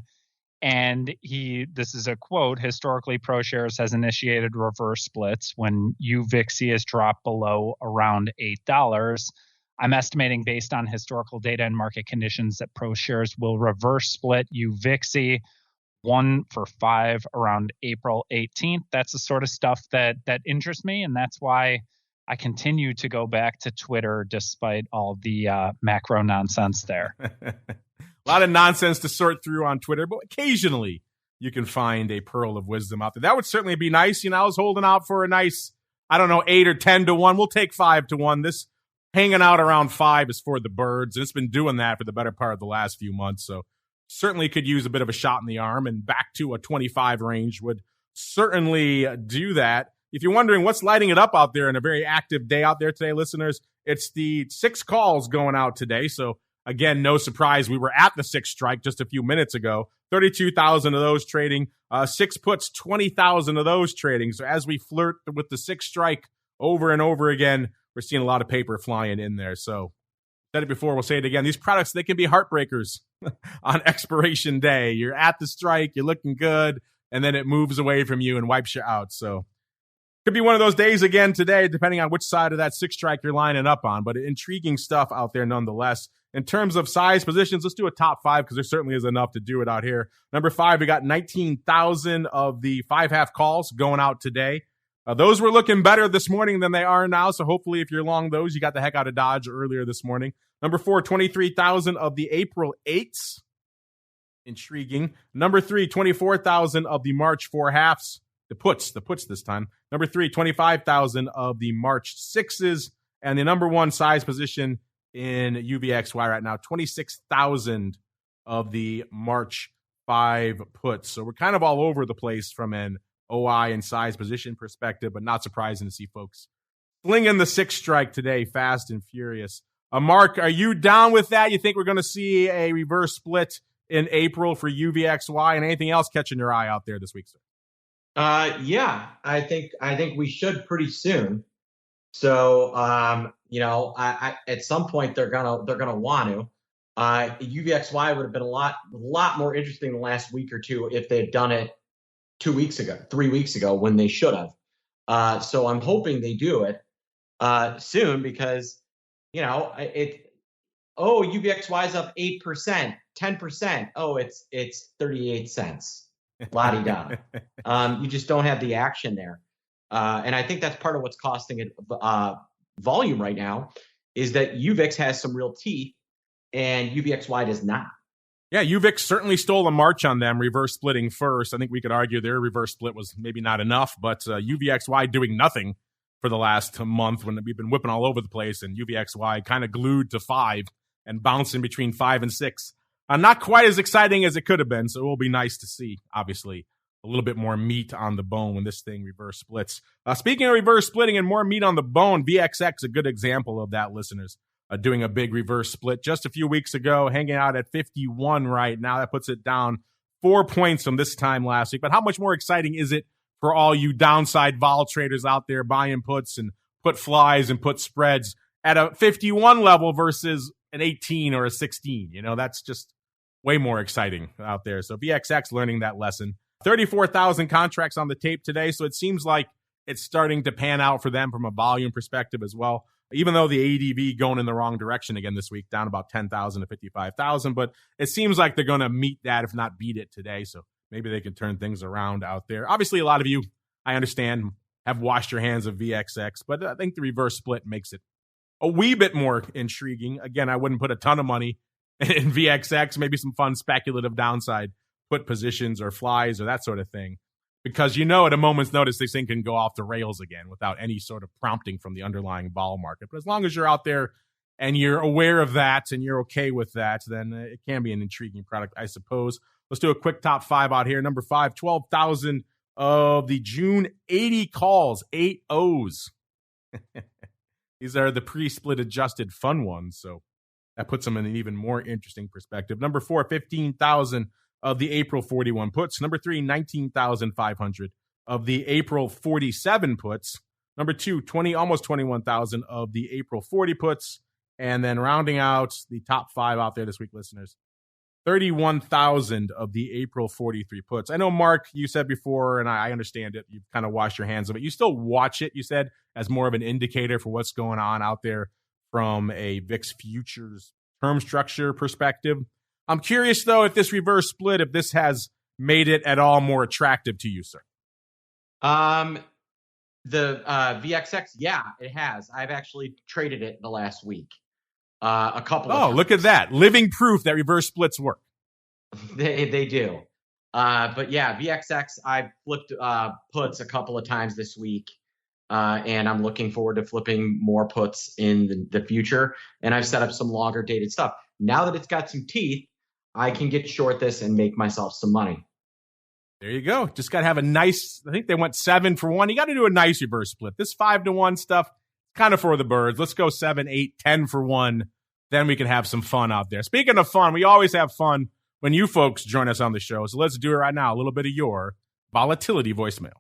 And this is a quote, historically, ProShares has initiated reverse splits when UVXY has dropped below around $8. I'm estimating based on historical data and market conditions that ProShares will reverse split UVXY 1 for 5 around April 18th. That's the sort of stuff that interests me, and that's why I continue to go back to Twitter despite all the macro nonsense there. A lot of nonsense to sort through on Twitter, but occasionally you can find a pearl of wisdom out there. That would certainly be nice. I was holding out for a nice, 8 or 10 to 1. We'll take 5 to 1. This hanging out around 5 is for the birds, and it's been doing that for the better part of the last few months. So certainly could use a bit of a shot in the arm, and back to a 25 range would certainly do that. If you're wondering what's lighting it up out there in a very active day out there today, listeners, it's the 6 calls going out today. So Again, no surprise. We were at the 6 strike just a few minutes ago. 32,000 of those trading. 6 puts, 20,000 of those trading. So as we flirt with the 6 strike over and over again, we're seeing a lot of paper flying in there. So said it before, we'll say it again. These products, they can be heartbreakers on expiration day. You're at the strike, you're looking good, and then it moves away from you and wipes you out. So could be one of those days again today, depending on which side of that 6 strike you're lining up on. But intriguing stuff out there nonetheless. In terms of size positions, let's do a top 5 because there certainly is enough to do it out here. Number 5, we got 19,000 of the 5/2 calls going out today. Those were looking better this morning than they are now, so hopefully if you're long those, you got the heck out of Dodge earlier this morning. Number 4, 23,000 of the April 8s. Intriguing. Number 3, 24,000 of the March 4/2s. The puts this time. Number 3, 25,000 of the March 6s. And the number 1 size position in UVXY right now, 26,000 of the March 5 puts. So we're kind of all over the place from an OI and size position perspective, but not surprising to see folks slinging the 6 strike today, fast and furious. Mark, are you down with that? You think we're going to see a reverse split in April for UVXY and anything else catching your eye out there this week, sir? Yeah, I think we should pretty soon. So, I at some point they're gonna want to. UVXY would have been a lot more interesting the last week or two if they had done it 2 weeks ago, 3 weeks ago when they should have. So I'm hoping they do it soon because UVXY is up 8%, 10%. Oh, it's 38 cents. La-di-da. You just don't have the action there. And I think that's part of what's costing it volume right now is that UVIX has some real teeth and UVXY does not. Yeah, UVIX certainly stole a march on them, reverse splitting first. I think we could argue their reverse split was maybe not enough, but UVXY doing nothing for the last month when we've been whipping all over the place, and UVXY kind of glued to 5 and bouncing between 5 and 6. Not quite as exciting as it could have been, so it will be nice to see, obviously, a little bit more meat on the bone when this thing reverse splits. Speaking of reverse splitting and more meat on the bone, VXX, a good example of that, listeners, doing a big reverse split just a few weeks ago, hanging out at 51 right now. That puts it down 4 points from this time last week. But how much more exciting is it for all you downside vol traders out there buying puts and put flies and put spreads at a 51 level versus an 18 or a 16? That's just way more exciting out there. So VXX learning that lesson. 34,000 contracts on the tape today, so it seems like it's starting to pan out for them from a volume perspective as well, even though the ADV going in the wrong direction again this week, down about 10,000 to 55,000, but it seems like they're going to meet that, if not beat it today, so maybe they can turn things around out there. Obviously, a lot of you, I understand, have washed your hands of VXX, but I think the reverse split makes it a wee bit more intriguing. Again, I wouldn't put a ton of money in VXX, maybe some fun speculative downside put positions or flies or that sort of thing, because at a moment's notice this thing can go off the rails again without any sort of prompting from the underlying vol market. But as long as you're out there and you're aware of that and you're okay with that, then it can be an intriguing product, I suppose. Let's do a quick top 5 out here. Number 5, 12,000 of the June 80 calls, 8 O's. These are the pre-split adjusted fun ones, so that puts them in an even more interesting perspective. Number 4, 15,000 of the April 41 puts. Number 3, 19,500 of the April 47 puts. Number 2, almost 21,000 of the April 40 puts. And then rounding out the top 5 out there this week, listeners, 31,000 of the April 43 puts. I know, Mark, you said before, and I understand it, you've kind of washed your hands of it. You still watch it, you said, as more of an indicator for what's going on out there from a VIX futures term structure perspective. I'm curious, though, if this reverse split, if this has made it at all more attractive to you, sir. The VXX, yeah, it has. I've actually traded it the last week. A couple of times. Oh, look at that. Living proof that reverse splits work. They do. But yeah, VXX, I've flipped puts a couple of times this week. And I'm looking forward to flipping more puts in the future. And I've set up some longer dated stuff. Now that it's got some teeth, I can get short this and make myself some money. There you go. Just got to have a nice, I think they went 7 for 1. You got to do a nice reverse split. This 5-to-1 stuff, kind of for the birds. Let's go 7, 8, 10 for 1. then we can have some fun out there. Speaking of fun, we always have fun when you folks join us on the show. So let's do it right now. A little bit of your volatility voicemail.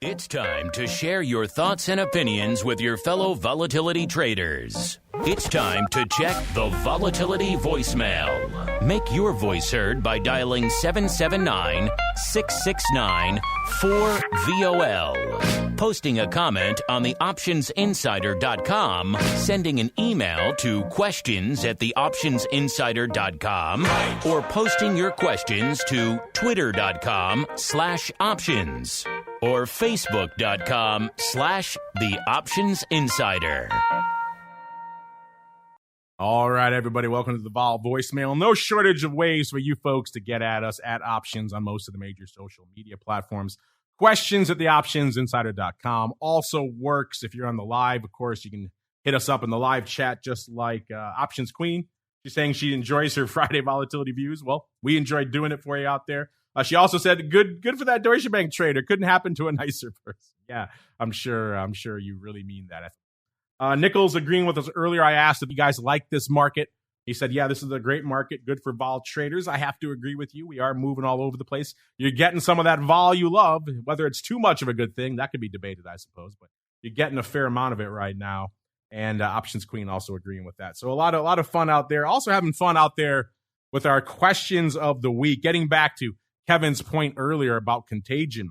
It's time to share your thoughts and opinions with your fellow volatility traders. It's time to check the volatility voicemail. Make your voice heard by dialing 779-669-4VOL. Posting a comment on the optionsinsider.com, sending an email to questions@theoptionsinsider.com, or posting your questions to twitter.com/options or facebook.com/theoptionsinsider. All right, everybody, welcome to the Vol voicemail. No shortage of ways for you folks to get at us at Options on most of the major social media platforms. Questions at theoptionsinsider.com also works if you're on the live. Of course, you can hit us up in the live chat, just like Options Queen. She's saying she enjoys her Friday volatility views. Well, we enjoyed doing it for you out there. She also said, good for that Deutsche Bank trader. Couldn't happen to a nicer person. Yeah, I'm sure you really mean that. Nichols agreeing with us earlier. I asked if you guys like this market. He said, yeah, this is a great market, good for vol traders. I have to agree with you. We are moving all over the place. You're getting some of that vol you love. Whether it's too much of a good thing, that could be debated, I suppose. But you're getting a fair amount of it right now. And Options Queen also agreeing with that. So a lot of fun out there. Also having fun out there with our questions of the week. Getting back to Kevin's point earlier about contagion.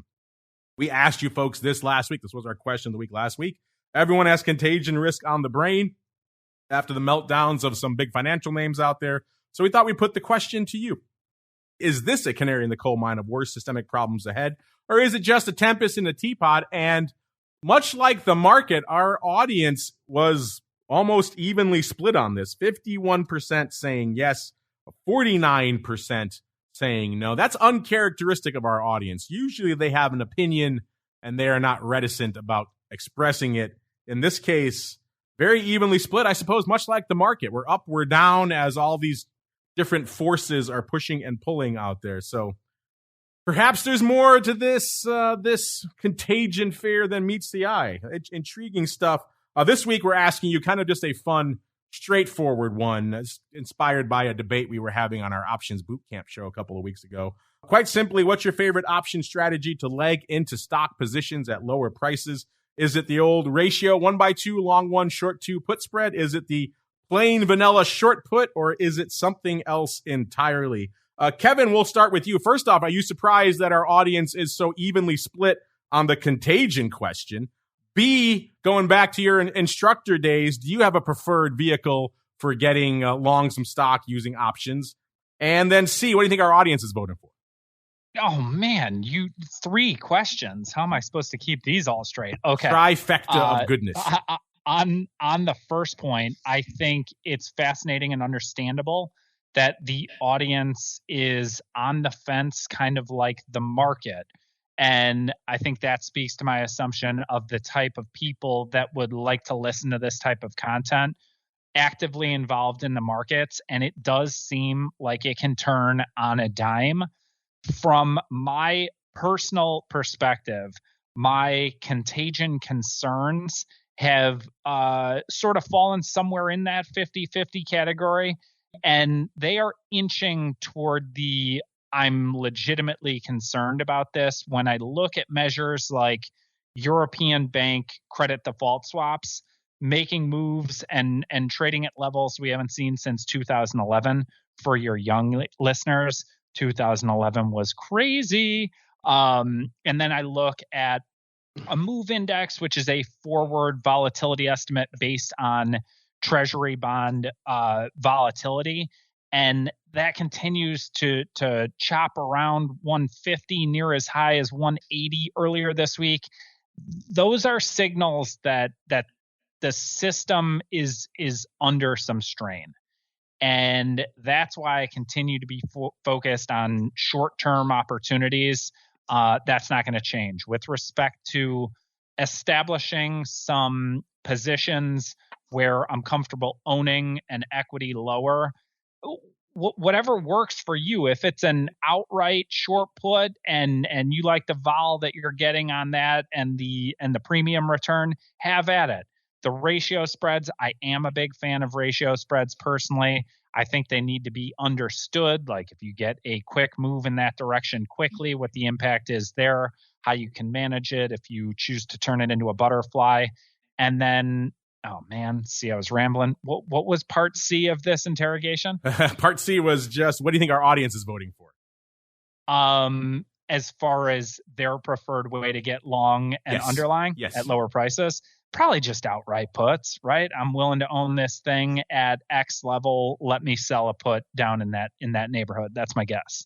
We asked you folks this last week. This was our question of the week last week. Everyone has contagion risk on the brain after the meltdowns of some big financial names out there. So we thought we'd put the question to you. Is this a canary in the coal mine of worse systemic problems ahead? Or is it just a tempest in a teapot? And much like the market, our audience was almost evenly split on this. 51% saying yes, 49% saying no. That's uncharacteristic of our audience. Usually they have an opinion and they are not reticent about expressing it. In this case, very evenly split, I suppose, much like the market. We're up, we're down as all these different forces are pushing and pulling out there. So perhaps there's more to this contagion fear than meets the eye. It's intriguing stuff. This week, we're asking you kind of just a fun, straightforward one, inspired by a debate we were having on our Options Bootcamp show a couple of weeks ago. Quite simply, what's your favorite option strategy to leg into stock positions at lower prices? Is it the old ratio 1x2, long 1, short 2 put spread? Is it the plain vanilla short put, or is it something else entirely? Kevin, we'll start with you. First off, are you surprised that our audience is so evenly split on the contagion question? B, going back to your instructor days, do you have a preferred vehicle for getting long some stock using options? And then C, what do you think our audience is voting for? Oh man, 3 questions. How am I supposed to keep these all straight? Okay. Trifecta of goodness. On the first point, I think it's fascinating and understandable that the audience is on the fence, kind of like the market. And I think that speaks to my assumption of the type of people that would like to listen to this type of content, actively involved in the markets. And it does seem like it can turn on a dime. From my personal perspective, my contagion concerns have sort of fallen somewhere in that 50-50 category, and they are inching toward the I'm legitimately concerned about this when I look at measures like European bank credit default swaps making moves and trading at levels we haven't seen since 2011. For your young listeners, 2011 was crazy. And then I look at a move index, which is a forward volatility estimate based on treasury bond volatility. And that continues to chop around 150, near as high as 180 earlier this week. Those are signals that the system is under some strain. And that's why I continue to be focused on short-term opportunities. That's not going to change. With respect to establishing some positions where I'm comfortable owning an equity lower, whatever works for you. If it's an outright short put and you like the vol that you're getting on that and the premium return, have at it. The ratio spreads, I am a big fan of ratio spreads personally. I think they need to be understood. Like if you get a quick move in that direction quickly, what the impact is there, how you can manage it if you choose to turn it into a butterfly. And then, oh man, see, I was rambling. What was part C of this interrogation? Part C was just, what do you think our audience is voting for? As far as their preferred way to get long and underlying at lower prices, probably just outright puts, right? I'm willing to own this thing at X level. Let me sell a put down in that neighborhood. That's my guess.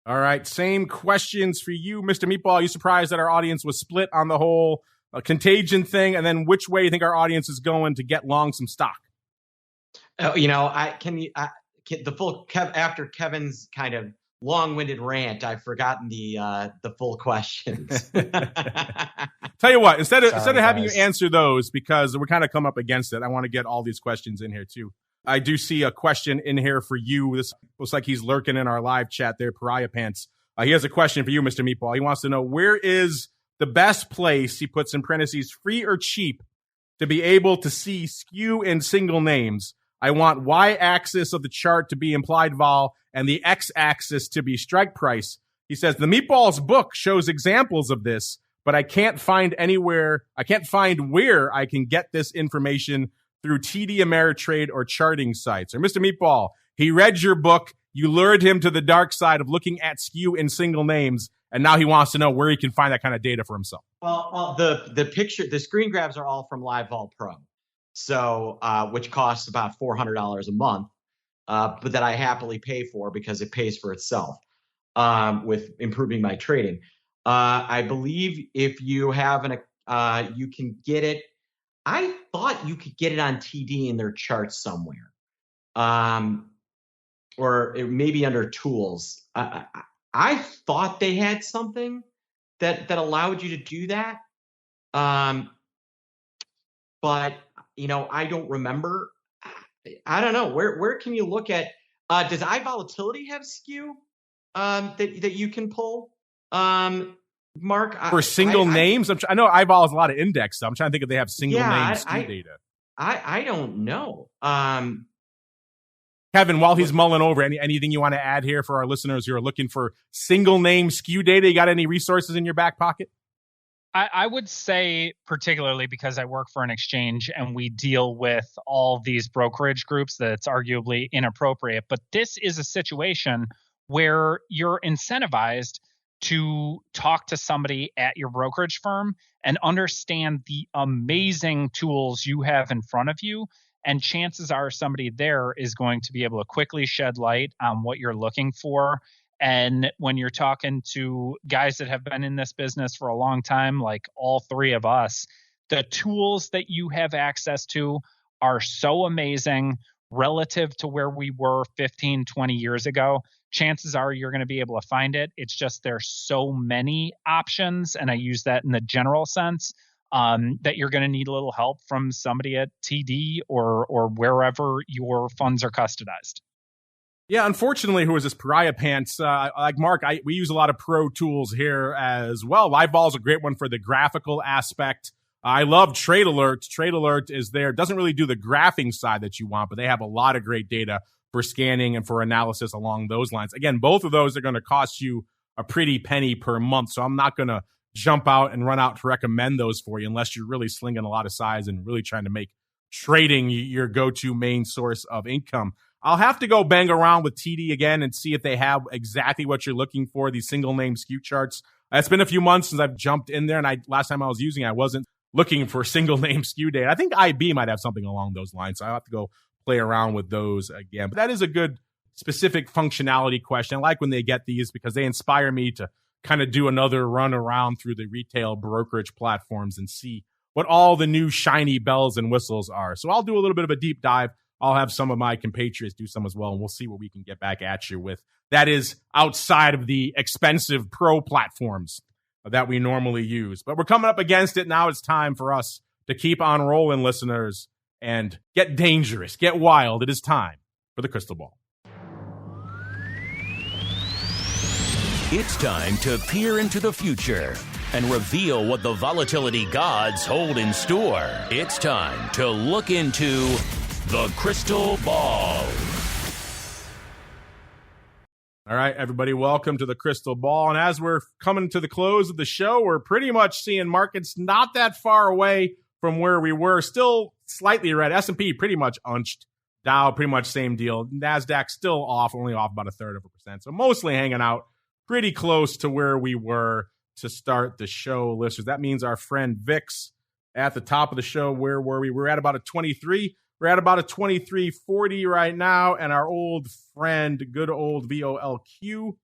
All right. Same questions for you, Mr. Meatball. Are you surprised that our audience was split on the whole contagion thing? And then which way you think our audience is going to get long some stock? After Kevin's kind of long-winded rant, I've forgotten the full questions. Tell you what, instead of having you answer those, because we're kind of come up against it, I want to get all these questions in here too. I do see a question in here for you. This looks like he's lurking in our live chat there, Pariah Pants. He has a question for you, Mr. Meatball. He wants to know, where is the best place, he puts in parentheses, free or cheap, to be able to see skew in single names? I want y-axis of the chart to be implied vol and the x-axis to be strike price. He says, the Meatball's book shows examples of this, but I can't find where I can get this information through TD Ameritrade or charting sites. Or Mr. Meatball, he read your book, you lured him to the dark side of looking at skew in single names, and now he wants to know where he can find that kind of data for himself. Well, the screen grabs are all from LiveVol Pro. So, which costs about $400 a month, but that I happily pay for because it pays for itself with improving my trading. I believe if you have you can get it. I thought you could get it on TD in their charts somewhere, or it maybe under tools. I thought they had something that allowed you to do that, but I don't remember. I don't know. Where can you look at? Does iVolatility have skew that you can pull? Mark, for single names? I know iVol has a lot of index, so I'm trying to think if they have single name skew data. I don't know. Kevin, while he's mulling over, anything you want to add here for our listeners who are looking for single name skew data? You got any resources in your back pocket? I would say, particularly because I work for an exchange and we deal with all these brokerage groups, that it's arguably inappropriate. But this is a situation where you're incentivized to talk to somebody at your brokerage firm and understand the amazing tools you have in front of you. And chances are somebody there is going to be able to quickly shed light on what you're looking for. And when you're talking to guys that have been in this business for a long time, like all three of us, the tools that you have access to are so amazing relative to where we were 15, 20 years ago. Chances are you're going to be able to find it. It's just there's so many options, and I use that in the general sense, that you're going to need a little help from somebody at TD or wherever your funds are custodized. Yeah, unfortunately, who is this Pariah Pants? Like Mark, we use a lot of pro tools here as well. LiveVol is a great one for the graphical aspect. I love Trade Alert. Trade Alert is there. Doesn't really do the graphing side that you want, but they have a lot of great data for scanning and for analysis along those lines. Again, both of those are going to cost you a pretty penny per month, so I'm not going to jump out and run out to recommend those for you unless you're really slinging a lot of size and really trying to make trading your go-to main source of income. I'll have to go bang around with TD again and see if they have exactly what you're looking for, these single name skew charts. It's been a few months since I've jumped in there, and last time I was using it, I wasn't looking for single name skew data. I think IB might have something along those lines, so I'll have to go play around with those again. But that is a good specific functionality question. I like when they get these because they inspire me to kind of do another run around through the retail brokerage platforms and see what all the new shiny bells and whistles are. So I'll do a little bit of a deep dive. I'll have some of my compatriots do some as well, and we'll see what we can get back at you with. That is outside of the expensive pro platforms that we normally use. But we're coming up against it. Now it's time for us to keep on rolling, listeners, and get dangerous, get wild. It is time for the crystal ball. It's time to peer into the future and reveal what the volatility gods hold in store. It's time to look into the crystal ball. All right, everybody, welcome to the crystal ball. And as we're coming to the close of the show, we're pretty much seeing markets not that far away from where we were. Still slightly red. S&P pretty much unched. Dow pretty much same deal. NASDAQ still off, only off about 1/3%. So mostly hanging out pretty close to where we were to start the show, listeners. That means our friend VIX at the top of the show. Where were we? We're at about a 23. We're at about a 23.40 right now. And our old friend, good old VOLQ.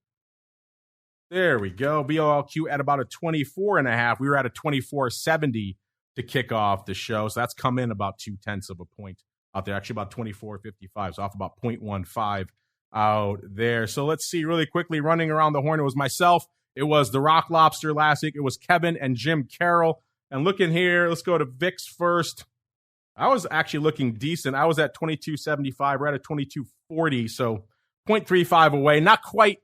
There we go. VOLQ at about a 24.5. We were at a 24.70 to kick off the show. So that's come in about 0.2 of a point out there. Actually about 24.55. So off about 0.15 out there. So let's see really quickly, running around the horn. It was myself. It was the Rock Lobster last week. It was Kevin and Jim Carroll. And looking here, let's go to VIX first. I was actually looking decent. I was at 22.75. We're at a 22.40, so 0.35 away. Not quite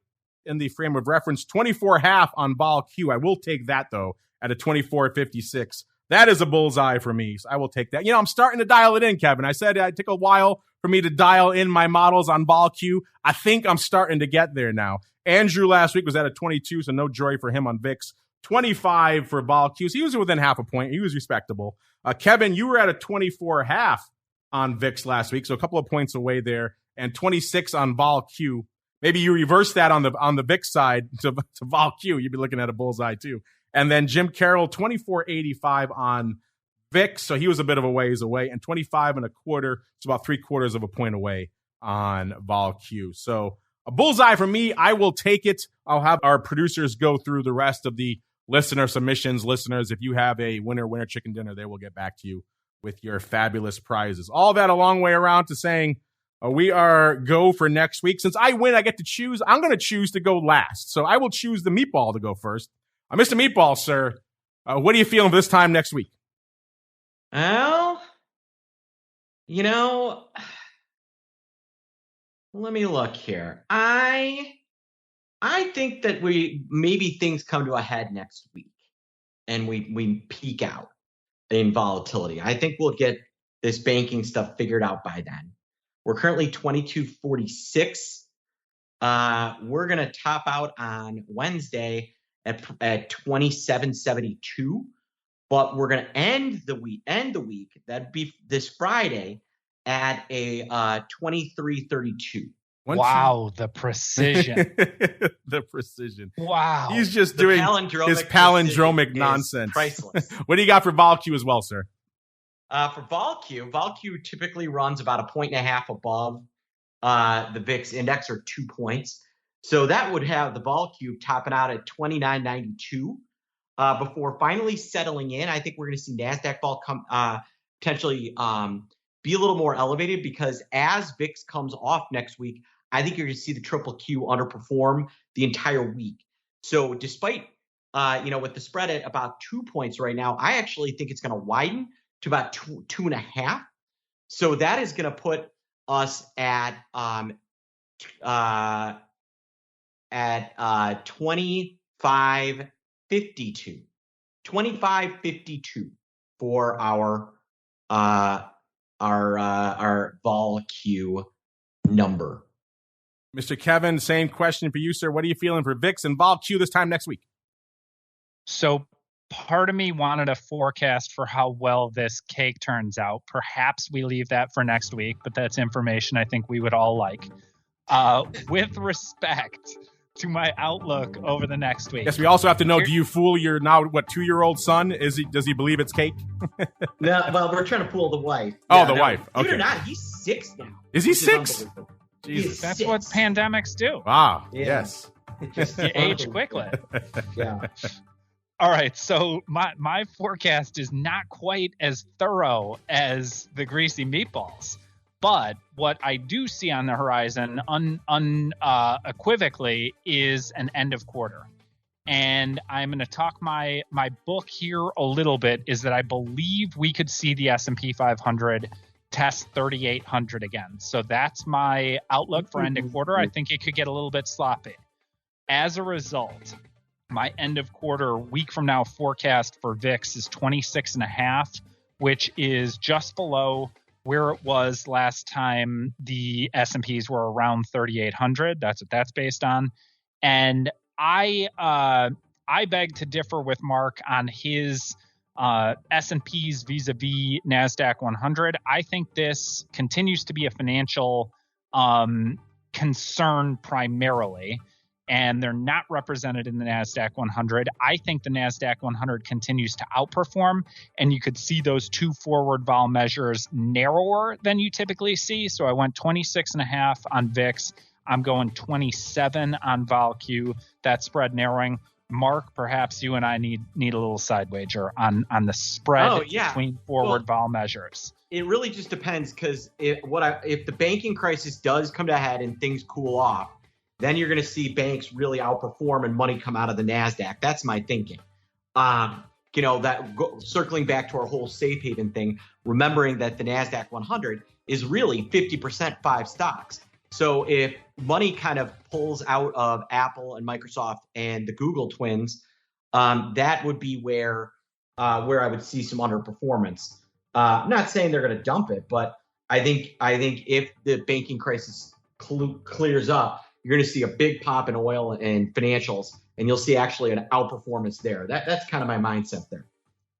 in the frame of reference. 24.5 on VOLQ. I will take that, though, at a 24.56. That is a bullseye for me, so I will take that. You know, I'm starting to dial it in, Kevin. I said it took a while for me to dial in my models on VOLQ. I think I'm starting to get there now. Andrew last week was at a 22, so no joy for him on VIX. 25 for VOLQ, so he was within half a point. He was respectable. Kevin, you were at a 24.5 on VIX last week, so a couple of points away there, and 26 on VOLQ. Maybe you reverse that on the VIX side to VOLQ. You'd be looking at a bullseye too. And then Jim Carroll, 24.85 on VIX, so he was a bit of a ways away, and 25.25, so about 3/4 of a point away on VOLQ. So a bullseye for me. I will take it. I'll have our producers go through the rest of the listener submissions. Listeners, if you have a winner chicken dinner, they will get back to you with your fabulous prizes. All that a long way around to saying we are go for next week. Since I win, I get to choose. I'm going to choose to go last. So I will choose the meatball to go first. Mr. Meatball, sir, what are you feeling this time next week? Well, you know, let me look here. I think that maybe things come to a head next week and we peak out in volatility. I think we'll get this banking stuff figured out by then. We're currently 22.46. We're going to top out on Wednesday at 27.72, but we're going to end the week. That'd be this Friday at a 23.32. Wow, the precision. The precision. Wow. He's just doing his palindromic nonsense. Priceless. What do you got for VOLQ as well, sir? For VOLQ typically runs about 1.5 above the VIX index, or 2 points. So that would have the VOLQ topping out at 29.92 before finally settling in. I think we're going to see NASDAQ vol come potentially be a little more elevated, because as VIX comes off next week, I think you're going to see the triple Q underperform the entire week. So despite, with the spread at about 2 points right now, I actually think it's going to widen to about 2.5. So that is going to put us at 25.52. 25.52 for our VOLQ number. Mr. Kevin, same question for you, sir. What are you feeling for VIX and VOLQ this time next week? So part of me wanted a forecast for how well this cake turns out. Perhaps we leave that for next week, but that's information I think we would all like. With respect to my outlook over the next week. Yes, we also have to know, do you fool your now, 2-year-old son? Does he believe it's cake? No, well, we're trying to fool the wife. Oh, the wife. Okay. Believe it or not, he's 6 now. Is he 6? Jesus. That's what pandemics do. Wow. Yeah. Yes. You age quickly. Yeah. All right, so my forecast is not quite as thorough as the greasy meatballs, but what I do see on the horizon unequivocally is an end of quarter. And I'm going to talk my book here a little bit, is that I believe we could see the S&P 500 test 3,800 again. So that's my outlook for end of quarter. I think it could get a little bit sloppy. As a result, My end of quarter, week from now forecast for VIX is 26.5, which is just below where it was last time the S&Ps were around 3,800. That's what that's based on. And I beg to differ with Mark on his S&Ps vis-a-vis NASDAQ 100. I think this continues to be a financial concern primarily, and they're not represented in the NASDAQ 100. I think the NASDAQ 100 continues to outperform, and you could see those two forward vol measures narrower than you typically see. So I went 26.5 on VIX. I'm going 27 on VOLQ. That spread narrowing. Mark, perhaps you and I need a little side wager on the spread between forward vol measures. It really just depends, because if the banking crisis does come to a head and things cool off, then you're going to see banks really outperform and money come out of the NASDAQ. That's my thinking. Circling back to our whole safe haven thing, remembering that the NASDAQ 100 is really 50% 5 stocks. So if money kind of pulls out of Apple and Microsoft and the Google twins, that would be where I would see some underperformance. I'm not saying they're going to dump it, but I think if the banking crisis clears up, you're going to see a big pop in oil and financials, and you'll see actually an outperformance there. That's kind of my mindset there.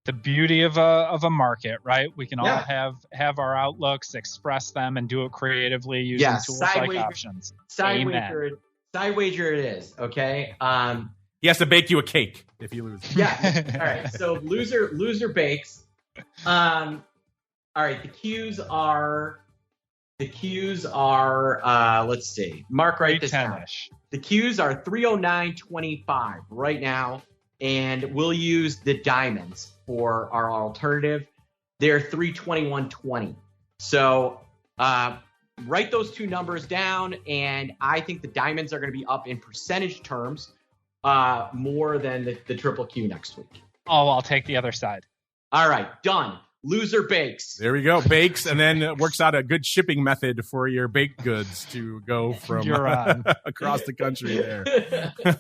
The beauty of a market, right? We can all have our outlooks, express them, and do it creatively using tools like options. Side wager it is, okay? He has to bake you a cake if you lose. Yeah. All right. So loser bakes. All right. The Qs are let's see. Mark, write this down. The Qs are 309.25 right now, and we'll use the diamonds for our alternative. They're 321.20. So write those two numbers down, and I think the diamonds are going to be up in percentage terms more than the triple Q next week. Oh, I'll take the other side. All right, done. Loser bakes. There we go. Bakes, and then it works out a good shipping method for your baked goods to go from across the country there.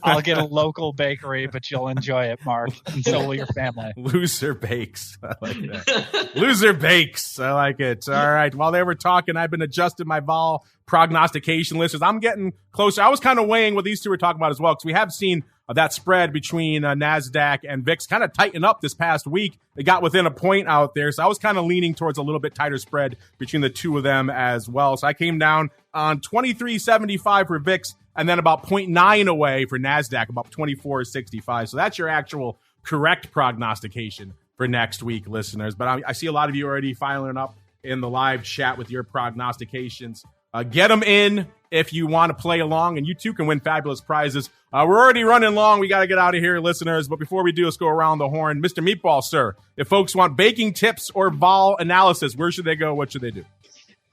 I'll get a local bakery, but you'll enjoy it, Mark, and so will your family. Loser bakes. I like that. Loser bakes. I like it. All right. While they were talking, I've been adjusting my vol prognostication list. I'm getting closer. I was kind of weighing what these two were talking about as well, because we have seen that spread between NASDAQ and VIX kind of tighten up this past week. It got within a point out there. So I was kind of leaning towards a little bit tighter spread between the two of them as well. So I came down on 23.75 for VIX and then about 0.9 away for NASDAQ, about 24.65. So that's your actual correct prognostication for next week, listeners. But I see a lot of you already filing up in the live chat with your prognostications. Get them in if you want to play along, and you too can win fabulous prizes. We're already running long. We got to get out of here, listeners. But before we do, let's go around the horn. Mr. Meatball, sir, if folks want baking tips or vol analysis, where should they go? What should they do?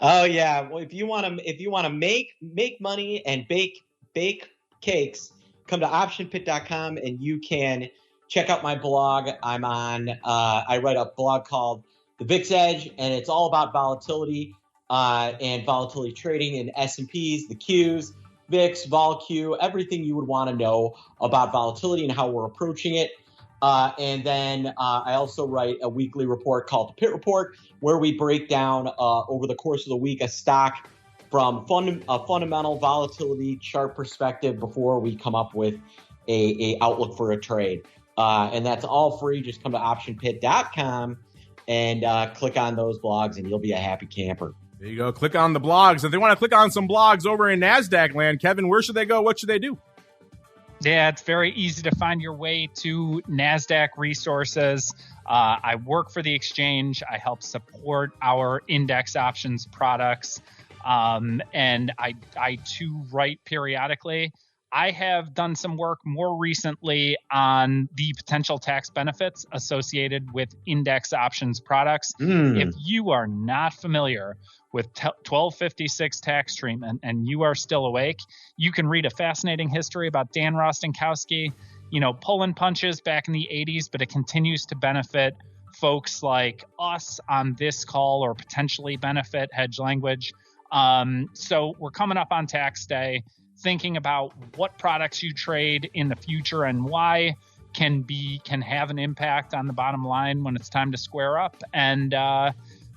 Oh yeah, well if you want to make money and bake cakes, come to optionpit.com and you can check out my blog. I'm on. I write a blog called The VIX Edge, and it's all about volatility. And volatility trading in S&Ps, the Qs, VIX, VOLQ, everything you would want to know about volatility and how we're approaching it. And then I also write a weekly report called the Pit Report, where we break down over the course of the week a stock from a fundamental volatility chart perspective before we come up with a outlook for a trade. And that's all free. Just come to optionpit.com and click on those blogs, and you'll be a happy camper. There you go. Click on the blogs. If they want to click on some blogs over in NASDAQ land, Kevin, where should they go? What should they do? Yeah, it's very easy to find your way to NASDAQ resources. I work for the exchange. I help support our index options products. And I too write periodically. I have done some work more recently on the potential tax benefits associated with index options products. If you are not familiar with 1256 tax treatment and you are still awake, you can read a fascinating history about Dan Rostenkowski, pulling punches back in the 80s, but it continues to benefit folks like us on this call, or potentially benefit hedge language. So we're coming up on tax day. thinking about what products you trade in the future and why can have an impact on the bottom line when it's time to square up. And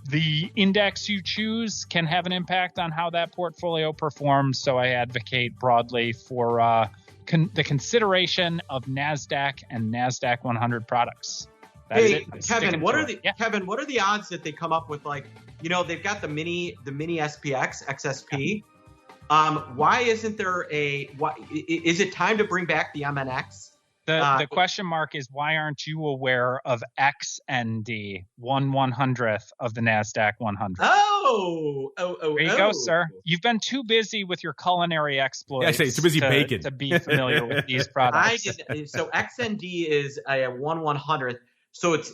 the index you choose can have an impact on how that portfolio performs. So I advocate broadly for the consideration of NASDAQ and NASDAQ 100 products. Hey, Kevin, what are the odds that they come up with, like, they've got the mini SPX, XSP. Why isn't there is it time to bring back the MNX? The question mark is, why aren't you aware of XND, 1/100th of the NASDAQ 100? Oh. There you go, sir. You've been too busy with your culinary exploits. Yeah, too busy baking to be familiar with these products. So XND is a 1/100th. So it's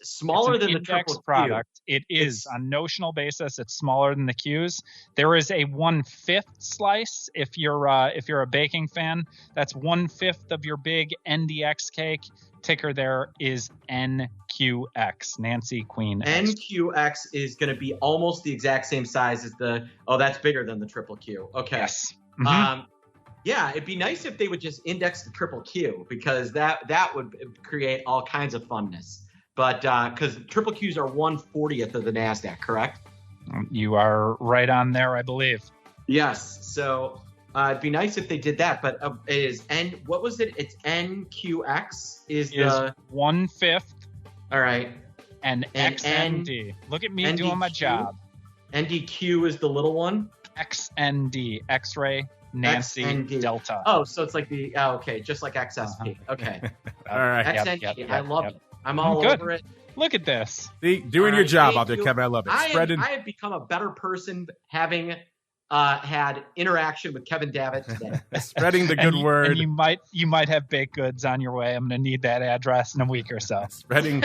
smaller than the triple product. It is on notional basis. It's smaller than the Qs. There is a 1/5 slice. If you're a baking fan, that's 1/5 of your big NDX cake. Ticker there is NQX. Nancy Queen. NQX is going to be almost the exact same size as that's bigger than the triple Q. Okay. Yes. Mm-hmm. Yeah, it'd be nice if they would just index the triple Q, because that would create all kinds of funness. But because triple Qs are 1/40th of the NASDAQ, correct? You are right on there, I believe. Yes. So it'd be nice if they did that. But what was it? It's NQX is 1/5. All right. And XND. Look at me NDQ? Doing my job. NDQ is the little one. XND, X-ray. Nancy XND. Delta. Oh, so it's like okay, just like XSP. Okay. All right. XND. Yep, I love it. I'm all over it. Look at this. See, doing your job out there, Kevin. I love it. I have become a better person having had interaction with Kevin Davitt today. Spreading the good word. And you might have baked goods on your way. I'm going to need that address in a week or so. Spreading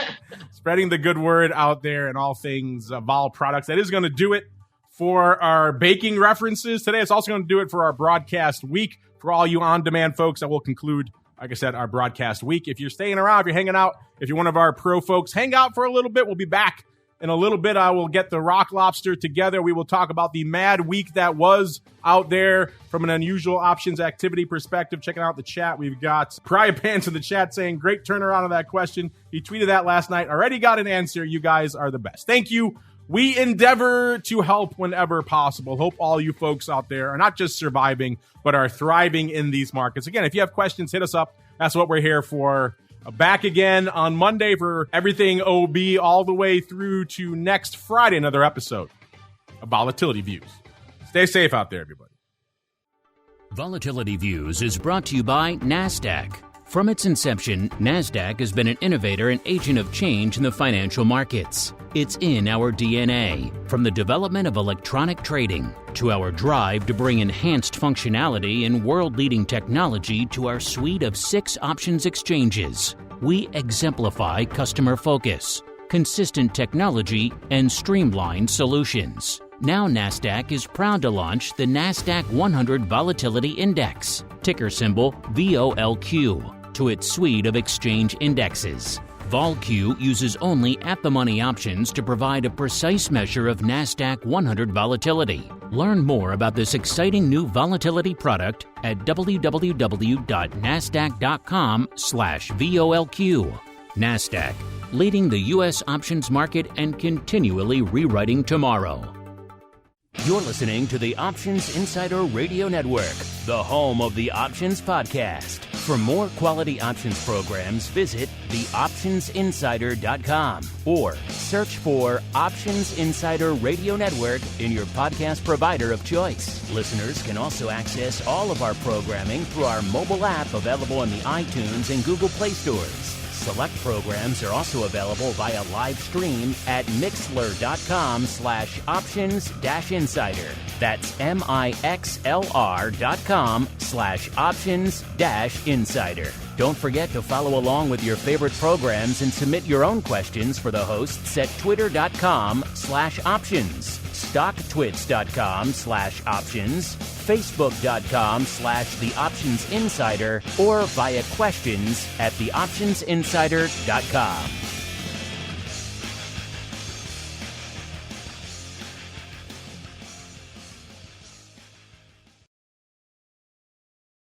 the good word out there and all things vol products. That is going to do it for our baking references today. It's also going to do it for our broadcast week. For all you on-demand folks, that will conclude, like I said, our broadcast week. If you're staying around, if you're hanging out, if you're one of our pro folks, hang out for a little bit. We'll be back in a little bit. I will get the Rock Lobster together. We will talk about the mad week that was out there from an unusual options activity perspective. Checking out the chat, we've got Pry Pants in the chat saying, great turnaround on that question. He tweeted that last night. Already got an answer. You guys are the best. Thank you. We endeavor to help whenever possible. Hope all you folks out there are not just surviving, but are thriving in these markets. Again, if you have questions, hit us up. That's what we're here for. Back again on Monday for everything OB, all the way through to next Friday, another episode of Volatility Views. Stay safe out there, everybody. Volatility Views is brought to you by NASDAQ. From its inception, NASDAQ has been an innovator and agent of change in the financial markets. It's in our DNA, from the development of electronic trading to our drive to bring enhanced functionality and world-leading technology to our suite of 6 options exchanges. We exemplify customer focus, consistent technology, and streamlined solutions. Now NASDAQ is proud to launch the NASDAQ 100 Volatility Index, ticker symbol VOLQ, to its suite of exchange indexes. VOLQ uses only at-the-money options to provide a precise measure of NASDAQ 100 volatility. Learn more about this exciting new volatility product at www.nasdaq.com/VOLQ. NASDAQ, leading the U.S. options market and continually rewriting tomorrow. You're listening to the Options Insider Radio Network, the home of the Options Podcast. For more quality options programs, visit theoptionsinsider.com or search for Options Insider Radio Network in your podcast provider of choice. Listeners can also access all of our programming through our mobile app available in the iTunes and Google Play stores. Select programs are also available via live stream at mixlr.com/options-insider. That's mixlr.com/options-insider. Don't forget to follow along with your favorite programs and submit your own questions for the hosts at twitter.com/options, stocktwits.com/options, facebook.com/theoptionsinsider, or via questions@theoptionsinsider.com.